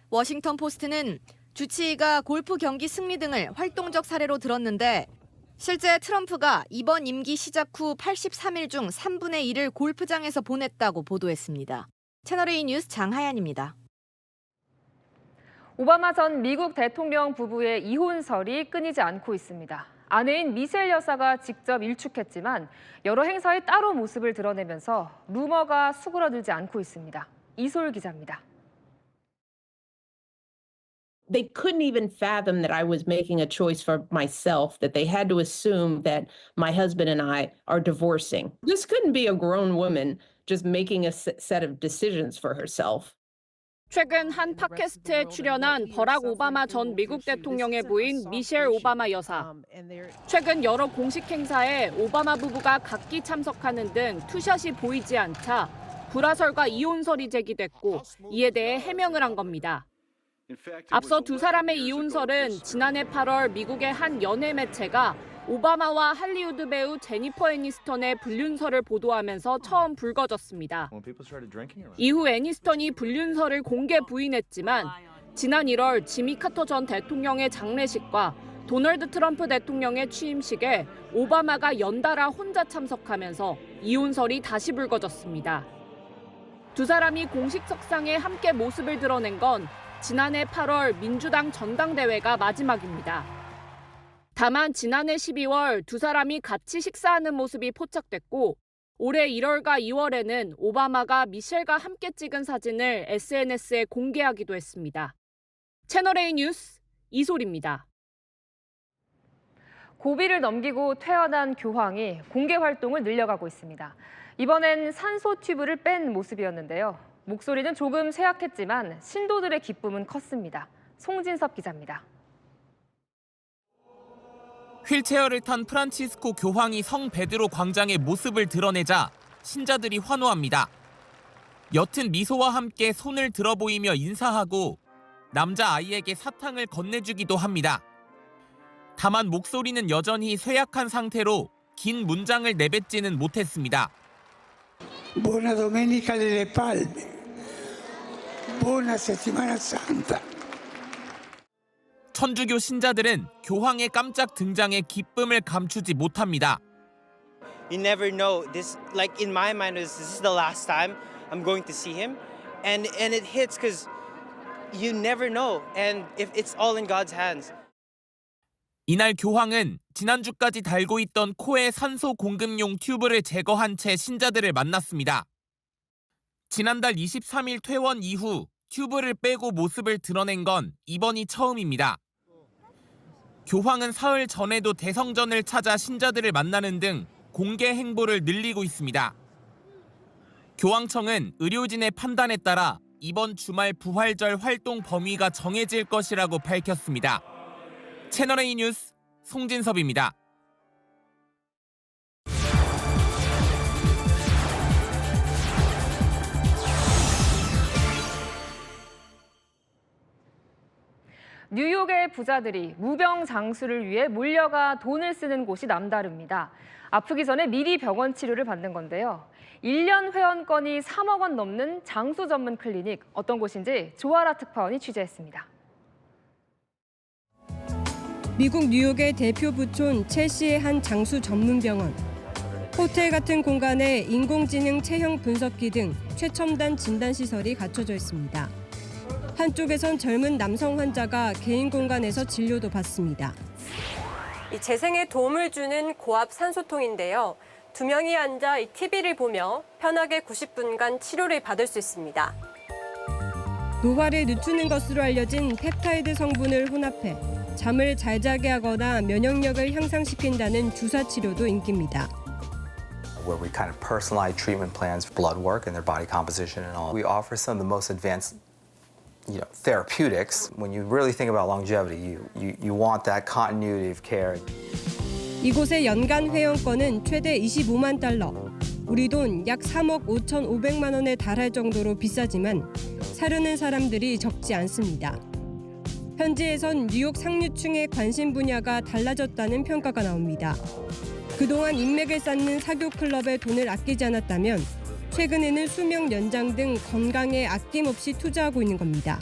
워싱턴 포스트는 주치의가 골프 경기 승리 등을 활동적 사례로 들었는데 실제 트럼프가 이번 임기 시작 후 83일 중 3분의 1을 골프장에서 보냈다고 보도했습니다. 채널A 뉴스 장하얀입니다. 오바마 전 미국 대통령 부부의 이혼설이 끊이지 않고 있습니다. 아내인 미셸 여사가 직접 일축했지만 여러 행사에 따로 모습을 드러내면서 루머가 수그러들지 않고 있습니다. 이솔 기자입니다. They couldn't even fathom that I was making a choice for myself, that they had to assume that my husband and I are divorcing. This couldn't be a grown woman just making a set of decisions for herself. 최근 한 팟캐스트에 출연한 버락 오바마 전 미국 대통령의 부인 미셸 오바마 여사. 최근 여러 공식 행사에 오바마 부부가 각기 참석하는 등 투샷이 보이지 않자 불화설과 이혼설이 제기됐고 이에 대해 해명을 한 겁니다. 앞서 두 사람의 이혼설은 지난해 8월 미국의 한 연예 매체가 오바마와 할리우드 배우 제니퍼 애니스턴의 불륜설을 보도하면서 처음 불거졌습니다. 이후 애니스턴이 불륜설을 공개 부인했지만 지난 1월 지미 카터 전 대통령의 장례식과 도널드 트럼프 대통령의 취임식에 오바마가 연달아 혼자 참석하면서 이혼설이 다시 불거졌습니다. 두 사람이 공식 석상에 함께 모습을 드러낸 건 지난해 8월 민주당 전당대회가 마지막입니다. 다만 지난해 12월 두 사람이 같이 식사하는 모습이 포착됐고 올해 1월과 2월에는 오바마가 미셸과 함께 찍은 사진을 SNS에 공개하기도 했습니다. 채널A 뉴스 이소리입니다. 고비를 넘기고 퇴원한 교황이 공개 활동을 늘려가고 있습니다. 이번엔 산소 튜브를 뺀 모습이었는데요. 목소리는 조금 쇠약했지만 신도들의 기쁨은 컸습니다. 송진섭 기자입니다. 휠체어를 탄 프란치스코 교황이 성 베드로 광장에 모습을 드러내자 신자들이 환호합니다. 옅은 미소와 함께 손을 들어 보이며 인사하고 남자아이에게 사탕을 건네주기도 합니다. 다만 목소리는 여전히 쇠약한 상태로 긴 문장을 내뱉지는 못했습니다. Buona domenica delle palme. Buona settimana santa. 천주교 신자들은 교황의 깜짝 등장에 기쁨을 감추지 못합니다. You never know. This, like in my mind, this is the last time I'm going to see him, and it hits because you never know, and if it's all in God's hands. 이날 교황은 지난주까지 달고 있던 코에 산소 공급용 튜브를 제거한 채 신자들을 만났습니다. 지난달 23일 퇴원 이후 튜브를 빼고 모습을 드러낸 건 이번이 처음입니다. 교황은 사흘 전에도 대성전을 찾아 신자들을 만나는 등 공개 행보를 늘리고 있습니다. 교황청은 의료진의 판단에 따라 이번 주말 부활절 활동 범위가 정해질 것이라고 밝혔습니다. 채널A 뉴스 송진섭입니다. 뉴욕의 부자들이 무병장수를 위해 몰려가 돈을 쓰는 곳이 남다릅니다. 아프기 전에 미리 병원 치료를 받는 건데요. 1년 회원권이 3억 원 넘는 장수 전문 클리닉, 어떤 곳인지 조아라 특파원이 취재했습니다. 미국 뉴욕의 대표 부촌 첼시의 한 장수 전문 병원. 호텔 같은 공간에 인공지능 체형 분석기 등 최첨단 진단 시설이 갖춰져 있습니다. 한쪽에선 젊은 남성 환자가 개인 공간에서 진료도 받습니다. 이 재생에 도움을 주는 고압 산소통인데요. 2명이 앉아 이 TV를 보며 편하게 90분간 치료를 받을 수 있습니다. 노화를 늦추는 것으로 알려진 펩타이드 성분을 혼합해 잠을 잘 자게 하거나 면역력을 향상시킨다는 주사 치료도 인기입니다. Where we kind of personalize treatment plans for blood work and their body composition and all. We offer some of the most advanced therapeutics. When you really think about longevity, you want that continuity of care. 이곳의 연간 회원권은 최대 25만 달러, 우리 돈 약 3억 5,500만 원에 달할 정도로 비싸지만 사려는 사람들이 적지 않습니다. 현지에선 뉴욕 상류층의 관심 분야가 달라졌다는 평가가 나옵니다. 그동안 인맥을 쌓는 사교 클럽에 돈을 아끼지 않았다면 최근에는 수명 연장 등 건강에 아낌없이 투자하고 있는 겁니다.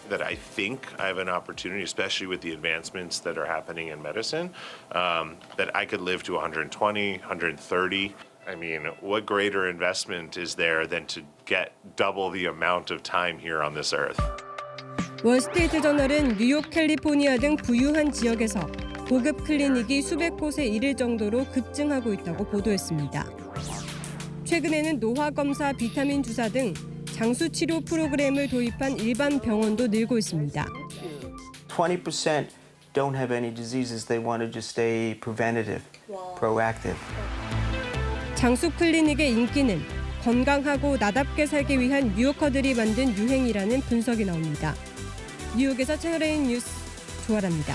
That I think I have an opportunity, especially with the advancements that are happening in medicine, that I could live to 120, 130. I mean, what greater investment is there than to get double the amount of time here on this earth? 월스트리트 저널은 뉴욕, 캘리포니아 등 부유한 지역에서 고급 클리닉이 수백 곳에 이를 정도로 급증하고 있다고 보도했습니다. 최근에는 노화 검사, 비타민 주사 등 장수 치료 프로그램을 도입한 일반 병원도 늘고 있습니다. 20% don't have any diseases. They want to just stay preventative, proactive. 장수 클리닉의 인기는 건강하고 나답게 살기 위한 뉴요커들이 만든 유행이라는 분석이 나옵니다. 뉴욕에서 채널A 뉴스 조아라입니다.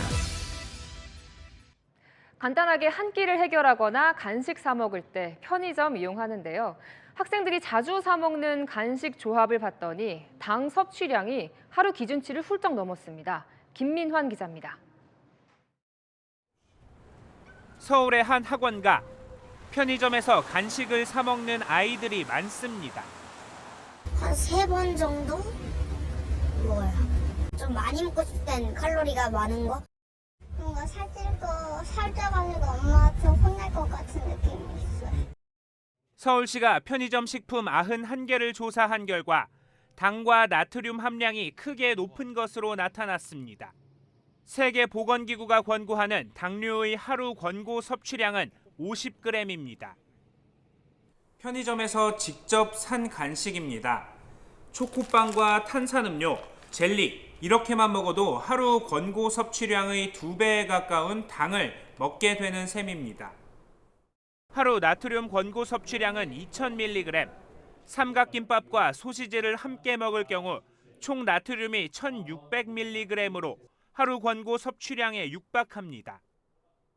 간단하게 한 끼를 해결하거나 간식 사 먹을 때 편의점 이용하는데요. 학생들이 자주 사 먹는 간식 조합을 봤더니 당 섭취량이 하루 기준치를 훌쩍 넘었습니다. 김민환 기자입니다. 서울의 한 학원가. 편의점에서 간식을 사 먹는 아이들이 많습니다. 한 3번 정도 먹어요. 좀 많이 먹고 싶을 땐 칼로리가 많은 거. 뭔가 살쪄가지고 엄마한테 혼날 것 같은 느낌이 있어요. 서울시가 편의점 식품 91개를 조사한 결과 당과 나트륨 함량이 크게 높은 것으로 나타났습니다. 세계보건기구가 권고하는 당류의 하루 권고 섭취량은 50g입니다. 편의점에서 직접 산 간식입니다. 초코빵과 탄산음료, 젤리 이렇게만 먹어도 하루 권고 섭취량의 2배에 가까운 당을 먹게 되는 셈입니다. 하루 나트륨 권고 섭취량은 2000mg, 삼각김밥과 소시지를 함께 먹을 경우 총 나트륨이 1600mg으로 하루 권고 섭취량에 육박합니다.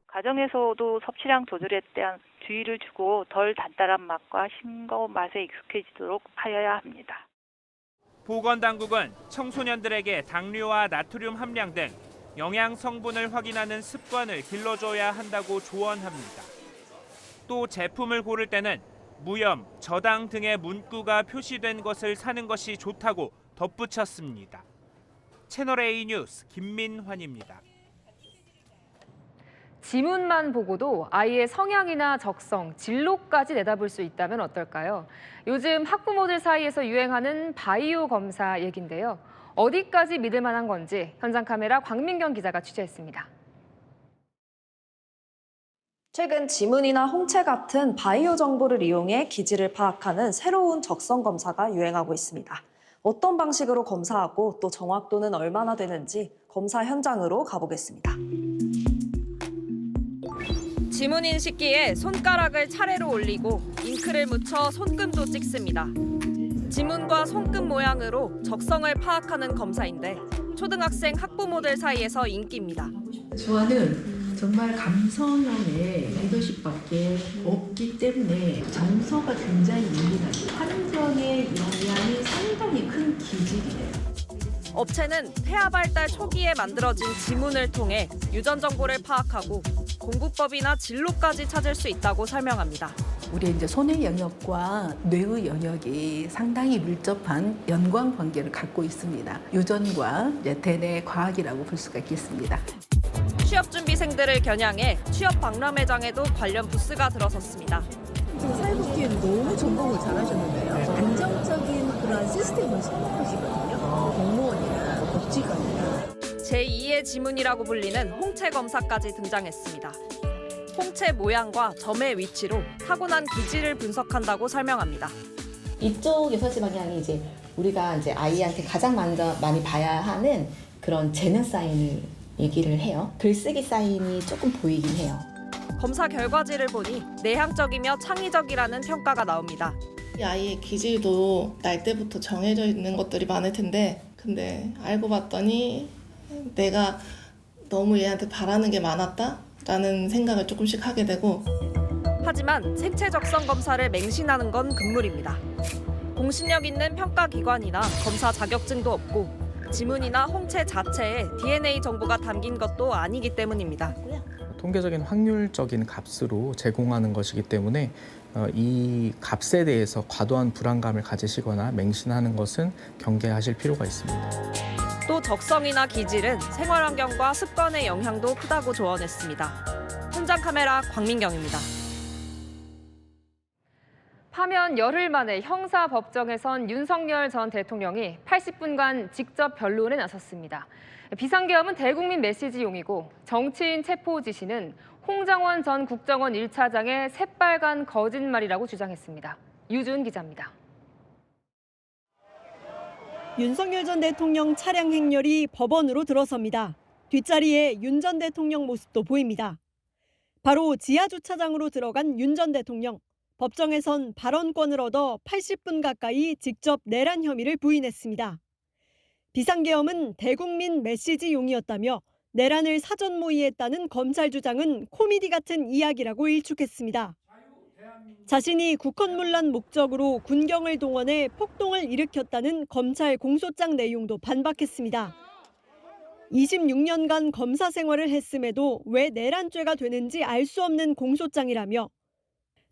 가정에서도 섭취량 조절에 대한 주의를 주고 덜 단단한 맛과 싱거운 맛에 익숙해지도록 하여야 합니다. 보건당국은 청소년들에게 당류와 나트륨 함량 등 영양 성분을 확인하는 습관을 길러줘야 한다고 조언합니다. 또 제품을 고를 때는 무염, 저당 등의 문구가 표시된 것을 사는 것이 좋다고 덧붙였습니다. 채널A 뉴스 김민환입니다. 지문만 보고도 아이의 성향이나 적성, 진로까지 내다볼 수 있다면 어떨까요? 요즘 학부모들 사이에서 유행하는 바이오 검사 얘긴데요. 어디까지 믿을 만한 건지 현장 카메라 광민경 기자가 취재했습니다. 최근 지문이나 홍채 같은 바이오 정보를 이용해 기질을 파악하는 새로운 적성 검사가 유행하고 있습니다. 어떤 방식으로 검사하고 또 정확도는 얼마나 되는지 검사 현장으로 가보겠습니다. 지문 인식기에 손가락을 차례로 올리고 잉크를 묻혀 손금도 찍습니다. 지문과 손금 모양으로 적성을 파악하는 검사인데 초등학생 학부모들 사이에서 인기입니다. 주아는 정말 감성형의 리더십밖에 없기 때문에 정서가 굉장히 예민하고 환경의 영향이 상당히 큰 기질이에요. 업체는 태아 발달 초기에 만들어진 지문을 통해 유전 정보를 파악하고 공부법이나 진로까지 찾을 수 있다고 설명합니다. 우리 이제 손의 영역과 뇌의 영역이 상당히 밀접한 연관 관계를 갖고 있습니다. 유전과 대뇌 과학이라고 볼 수가 있겠습니다. 취업준비생들을 겨냥해 취업 박람회장에도 관련 부스가 들어섰습니다. 사회복지에는 너무 전공을 잘하셨는데요. 안정적인 그런 시스템을 선호하시거든요. 공무원이나 복지관이나. 제2의 지문이라고 불리는 홍채 검사까지 등장했습니다. 홍채 모양과 점의 위치로 타고난 기질을 분석한다고 설명합니다. 이쪽 6시 방향이 이제 우리가 이제 아이한테 가장 먼저 많이 봐야 하는 그런 재능 사인을 얘기를 해요. 글쓰기 사인이 조금 보이긴 해요. 검사 결과지를 보니 내향적이며 창의적이라는 평가가 나옵니다. 이 아이의 기질도 날 때부터 정해져 있는 것들이 많을 텐데 근데 알고 봤더니 내가 너무 얘한테 바라는 게 많았다라는 생각을 조금씩 하게 되고 하지만 생체 적성 검사를 맹신하는 건 금물입니다. 공신력 있는 평가기관이나 검사 자격증도 없고 지문이나 홍채 자체에 DNA 정보가 담긴 것도 아니기 때문입니다. 통계적인 확률적인 값으로 제공하는 것이기 때문에 이 값에 대해서 과도한 불안감을 가지시거나 맹신하는 것은 경계하실 필요가 있습니다. 또 적성이나 기질은 생활환경과 습관의 영향도 크다고 조언했습니다. 현장 카메라 광민경입니다. 파면 열흘 만에 형사법정에선 윤석열 전 대통령이 80분간 직접 변론에 나섰습니다. 비상계엄은 대국민 메시지용이고 정치인 체포 지시는 홍장원 전 국정원 1차장의 새빨간 거짓말이라고 주장했습니다. 유준 기자입니다. 윤석열 전 대통령 차량 행렬이 법원으로 들어섭니다. 뒷자리에 윤 전 대통령 모습도 보입니다. 바로 지하주차장으로 들어간 윤 전 대통령. 법정에선 발언권을 얻어 80분 가까이 직접 내란 혐의를 부인했습니다. 비상계엄은 대국민 메시지용이었다며 내란을 사전 모의했다는 검찰 주장은 코미디 같은 이야기라고 일축했습니다. 자신이 국헌문란 목적으로 군경을 동원해 폭동을 일으켰다는 검찰 공소장 내용도 반박했습니다. 26년간 검사 생활을 했음에도 왜 내란죄가 되는지 알 수 없는 공소장이라며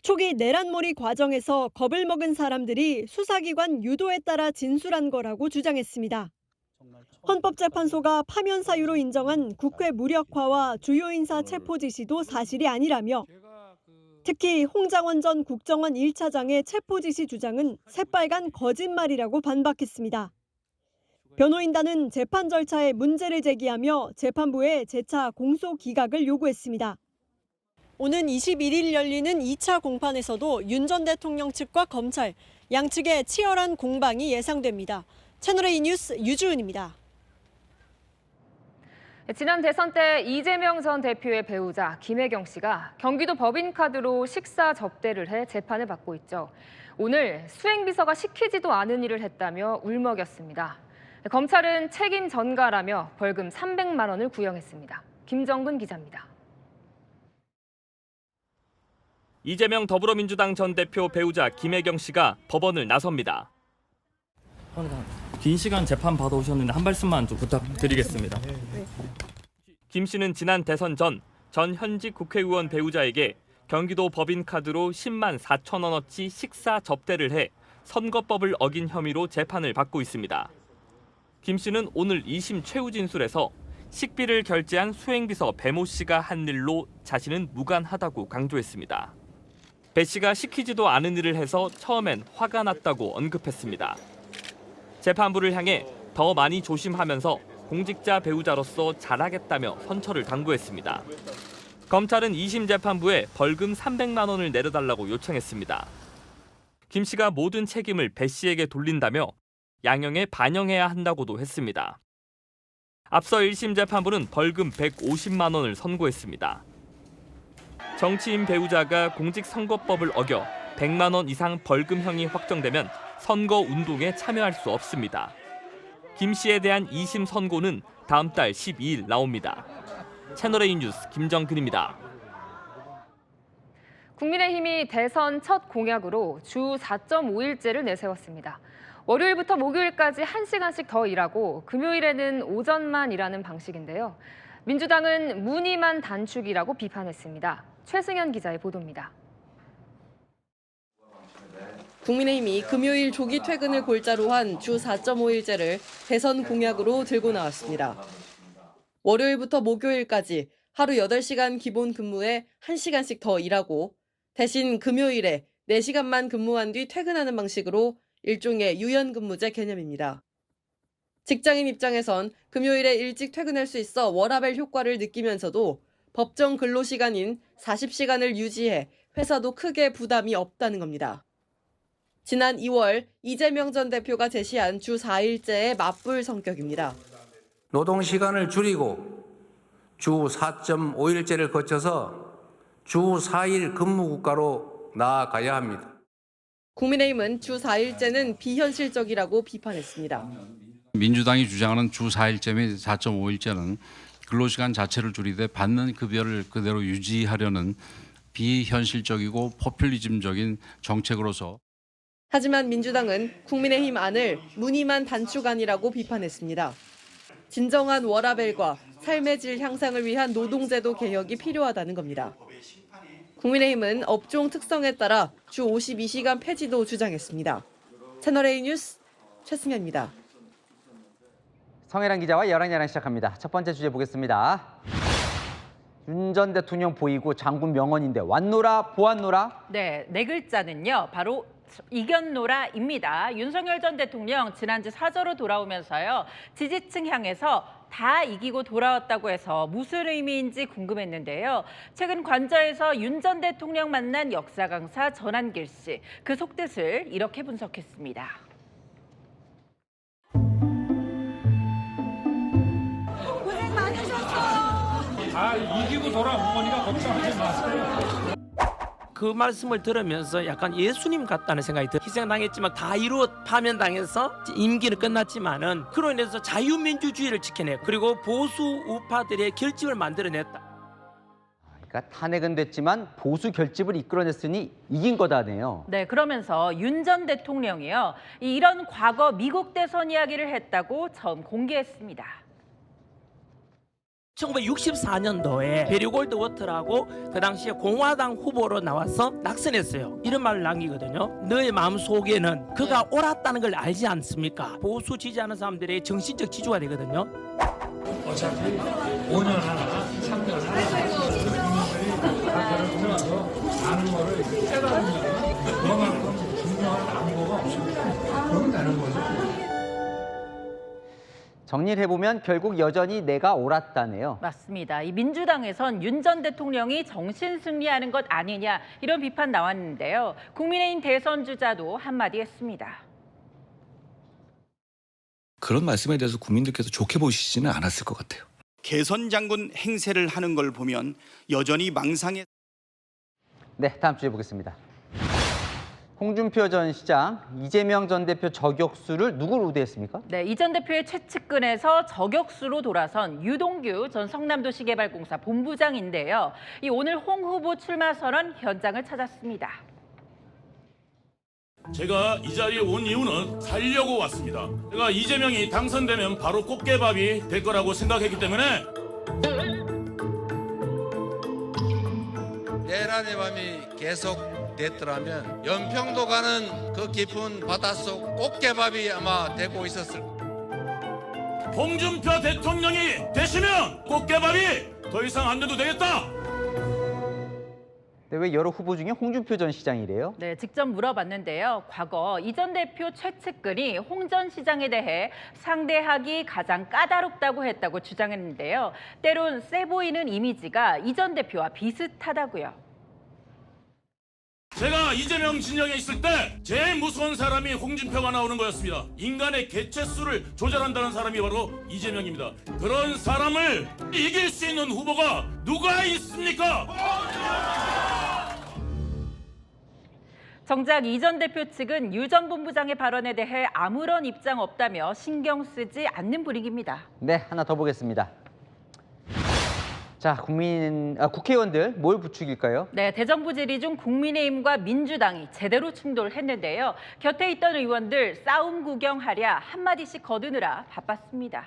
초기 내란몰이 과정에서 겁을 먹은 사람들이 수사기관 유도에 따라 진술한 거라고 주장했습니다. 헌법재판소가 파면 사유로 인정한 국회 무력화와 주요 인사 체포 지시도 사실이 아니라며 특히 홍장원 전 국정원 1차장의 체포 지시 주장은 새빨간 거짓말이라고 반박했습니다. 변호인단은 재판 절차에 문제를 제기하며 재판부에 재차 공소 기각을 요구했습니다. 오는 21일 열리는 2차 공판에서도 윤 전 대통령 측과 검찰, 양측의 치열한 공방이 예상됩니다. 채널A 뉴스 유주은입니다. 지난 대선 때 이재명 전 대표의 배우자 김혜경 씨가 경기도 법인카드로 식사 접대를 해 재판을 받고 있죠. 오늘 수행비서가 시키지도 않은 일을 했다며 울먹였습니다. 검찰은 책임 전가라며 벌금 300만 원을 구형했습니다. 김정근 기자입니다. 이재명 더불어민주당 전 대표 배우자 김혜경 씨가 법원을 나섭니다. 긴 시간 재판 받아오셨는데 한 말씀만 좀 부탁드리겠습니다. 김 씨는 지난 대선 전 현직 국회의원 배우자에게 경기도 법인카드로 10만 4천 원어치 식사 접대를 해 선거법을 어긴 혐의로 재판을 받고 있습니다. 김 씨는 오늘 2심 최후 진술에서 식비를 결제한 수행비서 배모 씨가 한 일로 자신은 무관하다고 강조했습니다. 배 씨가 시키지도 않은 일을 해서 처음엔 화가 났다고 언급했습니다. 재판부를 향해 더 많이 조심하면서 공직자 배우자로서 잘하겠다며 선처를 당부했습니다. 검찰은 2심 재판부에 벌금 300만 원을 내려달라고 요청했습니다. 김 씨가 모든 책임을 배 씨에게 돌린다며 양형에 반영해야 한다고도 했습니다. 앞서 1심 재판부는 벌금 150만 원을 선고했습니다. 정치인 배우자가 공직선거법을 어겨 100만 원 이상 벌금형이 확정되면 선거 운동에 참여할 수 없습니다. 김 씨에 대한 2심 선고는 다음 달 12일 나옵니다. 채널A 뉴스 김정근입니다. 국민의힘이 대선 첫 공약으로 주 4.5일제를 내세웠습니다. 월요일부터 목요일까지 1시간씩 더 일하고 금요일에는 오전만 일하는 방식인데요. 민주당은 무늬만 단축이라고 비판했습니다. 최승현 기자의 보도입니다. 국민의힘이 금요일 조기 퇴근을 골자로 한 주 4.5일제를 대선 공약으로 들고 나왔습니다. 월요일부터 목요일까지 하루 8시간 기본 근무에 1시간씩 더 일하고 대신 금요일에 4시간만 근무한 뒤 퇴근하는 방식으로 일종의 유연근무제 개념입니다. 직장인 입장에선 금요일에 일찍 퇴근할 수 있어 워라밸 효과를 느끼면서도 법정 근로시간인 40시간을 유지해 회사도 크게 부담이 없다는 겁니다. 지난 2월 이재명 전 대표가 제시한 주 4일제의 맞불 성격입니다. 노동시간을 줄이고 주 4.5일제를 거쳐서 주 4일 근무국가로 나아가야 합니다. 국민의힘은 주 4일제는 비현실적이라고 비판했습니다. 민주당이 주장하는 주 4일제 및 4.5일제는 근로시간 자체를 줄이되 받는 급여를 그대로 유지하려는 비현실적이고 포퓰리즘적인 정책으로서 하지만 민주당은 국민의힘 안을 무늬만 단축안이라고 비판했습니다. 진정한 워라밸과 삶의 질 향상을 위한 노동제도 개혁이 필요하다는 겁니다. 국민의힘은 업종 특성에 따라 주 52시간 폐지도 주장했습니다. 채널A 뉴스 최승현입니다. 성혜란 기자와 열한야랑 시작합니다. 첫 번째 주제 보겠습니다. 윤 전 대통령 보이고 장군 명언인데 왔노라 보았노라? 네, 네 글자는요. 바로 이겼노라입니다. 윤석열 전 대통령 지난주 사저로 돌아오면서요. 지지층 향해서 다 이기고 돌아왔다고 해서 무슨 의미인지 궁금했는데요. 최근 관저에서 윤 전 대통령 만난 역사 강사 전한길 씨, 그 속뜻을 이렇게 분석했습니다. 고생 많으셨어요. 다 이기고 돌아온 거니까 걱정하지 마세요. 그 말씀을 들으면서 약간 예수님 같다는 생각이 들어요. 희생당했지만 다 파면당해서 임기는 끝났지만은 그로 인해서 자유민주주의를 지켜내 그리고 보수 우파들의 결집을 만들어냈다. 그러니까 탄핵은 됐지만 보수 결집을 이끌어냈으니 이긴 거다네요. 네, 그러면서 윤 전 대통령이요. 이런 과거 미국 대선 이야기를 했다고 처음 공개했습니다. 1964년도에 베리골드 워터라고 그 당시에 공화당 후보로 나와서 낙선했어요. 이런 말을 남기거든요. 너의 마음속에는 그가 옳았다는 걸 알지 않습니까? 보수 지지하는 사람들의 정신적 지주가 되거든요. 어차피 5년 하나, 3년 하나 국민들이 답변을 보면서 아는 거를 깨달은 거예요. 그만큼 중요한 안보가 없습니다. 그러면 되는 거죠. 정리를 해보면 결국 여전히 내가 옳았다네요. 맞습니다. 이 민주당에선 윤 전 대통령이 정신 승리하는 것 아니냐 이런 비판 나왔는데요. 국민의힘 대선 주자도 한마디 했습니다. 그런 말씀에 대해서 국민들께서 좋게 보시지는 않았을 것 같아요. 개선 장군 행세를 하는 걸 보면 여전히 망상에. 네, 다음 주에 보겠습니다. 홍준표 전 시장, 이재명 전 대표 저격수를 누구를 우대했습니까? 네, 이 전 대표의 최측근에서 저격수로 돌아선 유동규 전 성남도시개발공사 본부장인데요. 오늘 홍 후보 출마 선언 현장을 찾았습니다. 제가 이 자리에 온 이유는 살려고 왔습니다. 제가 이재명이 당선되면 바로 꽃게밥이 될 거라고 생각했기 때문에 내란의 밤이 계속 됐더라면 연평도 가는 그 깊은 바닷속 꽃게밥이 아마 되고 있었을 겁니다. 홍준표 대통령이 되시면 꽃게밥이 더 이상 안 돼도 되겠다. 네, 왜 여러 후보 중에 홍준표 전 시장이래요? 네, 직접 물어봤는데요. 과거 이 전 대표 최측근이 홍 전 시장에 대해 상대하기 가장 까다롭다고 했다고 주장했는데요. 때론 세 보이는 이미지가 이 전 대표와 비슷하다고요. 제가 이재명 진영에 있을 때 제일 무서운 사람이 홍준표가 나오는 거였습니다. 인간의 개체수를 조절한다는 사람이 바로 이재명입니다. 그런 사람을 이길 수 있는 후보가 누가 있습니까? 정작 이 전 대표 측은 유 전 본부장의 발언에 대해 아무런 입장 없다며 신경 쓰지 않는 분위기입니다. 네, 하나 더 보겠습니다. 자, 국회의원들 뭘 부추길까요? 네, 대정부 질의 중 국민의힘과 민주당이 제대로 충돌했는데요. 곁에 있던 의원들 싸움 구경하랴 한마디씩 거두느라 바빴습니다.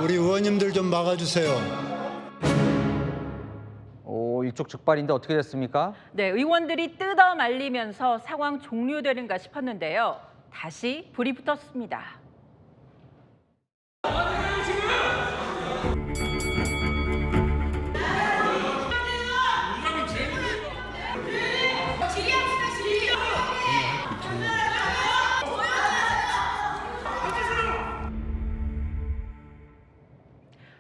우리 의원님들 좀 막아주세요. 일촉즉발인데 어떻게 됐습니까? 네, 의원들이 뜯어 말리면서 상황 종료되는가 싶었는데요. 다시 불이 붙었습니다.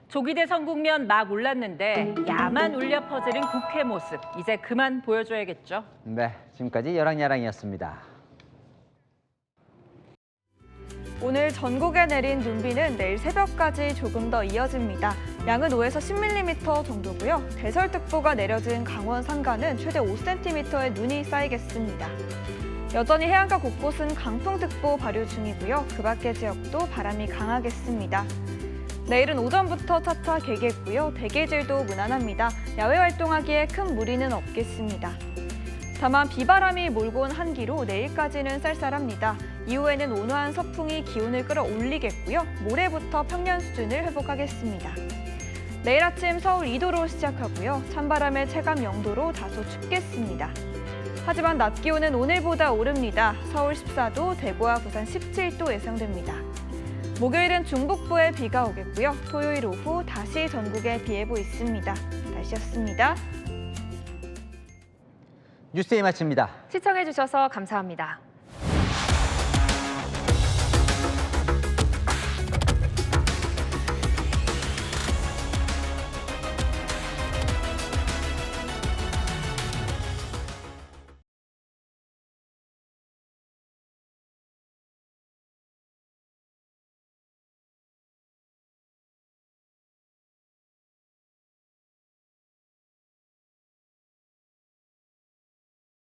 조기대 선국면 막 올랐는데 야만 울려 퍼지는 국회 모습. 이제 그만 보여줘야겠죠. 네, 지금까지 여랑야랑이었습니다. 오늘 전국에 내린 눈비는 내일 새벽까지 조금 더 이어집니다. 양은 5에서 10mm 정도고요. 대설특보가 내려진 강원 산간은 최대 5cm의 눈이 쌓이겠습니다. 여전히 해안가 곳곳은 강풍특보 발효 중이고요. 그 밖의 지역도 바람이 강하겠습니다. 내일은 오전부터 차차 개겠고요. 대기질도 무난합니다. 야외 활동하기에 큰 무리는 없겠습니다. 다만 비바람이 몰고 온 한기로 내일까지는 쌀쌀합니다. 이후에는 온화한 서풍이 기온을 끌어올리겠고요. 모레부터 평년 수준을 회복하겠습니다. 내일 아침 서울 2도로 시작하고요. 찬바람의 체감 0도로 다소 춥겠습니다. 하지만 낮 기온은 오늘보다 오릅니다. 서울 14도, 대구와 부산 17도 예상됩니다. 목요일은 중북부에 비가 오겠고요. 토요일 오후 다시 전국에 비 예보 있습니다. 날씨였습니다. 뉴스에 마칩니다. 시청해주셔서 감사합니다.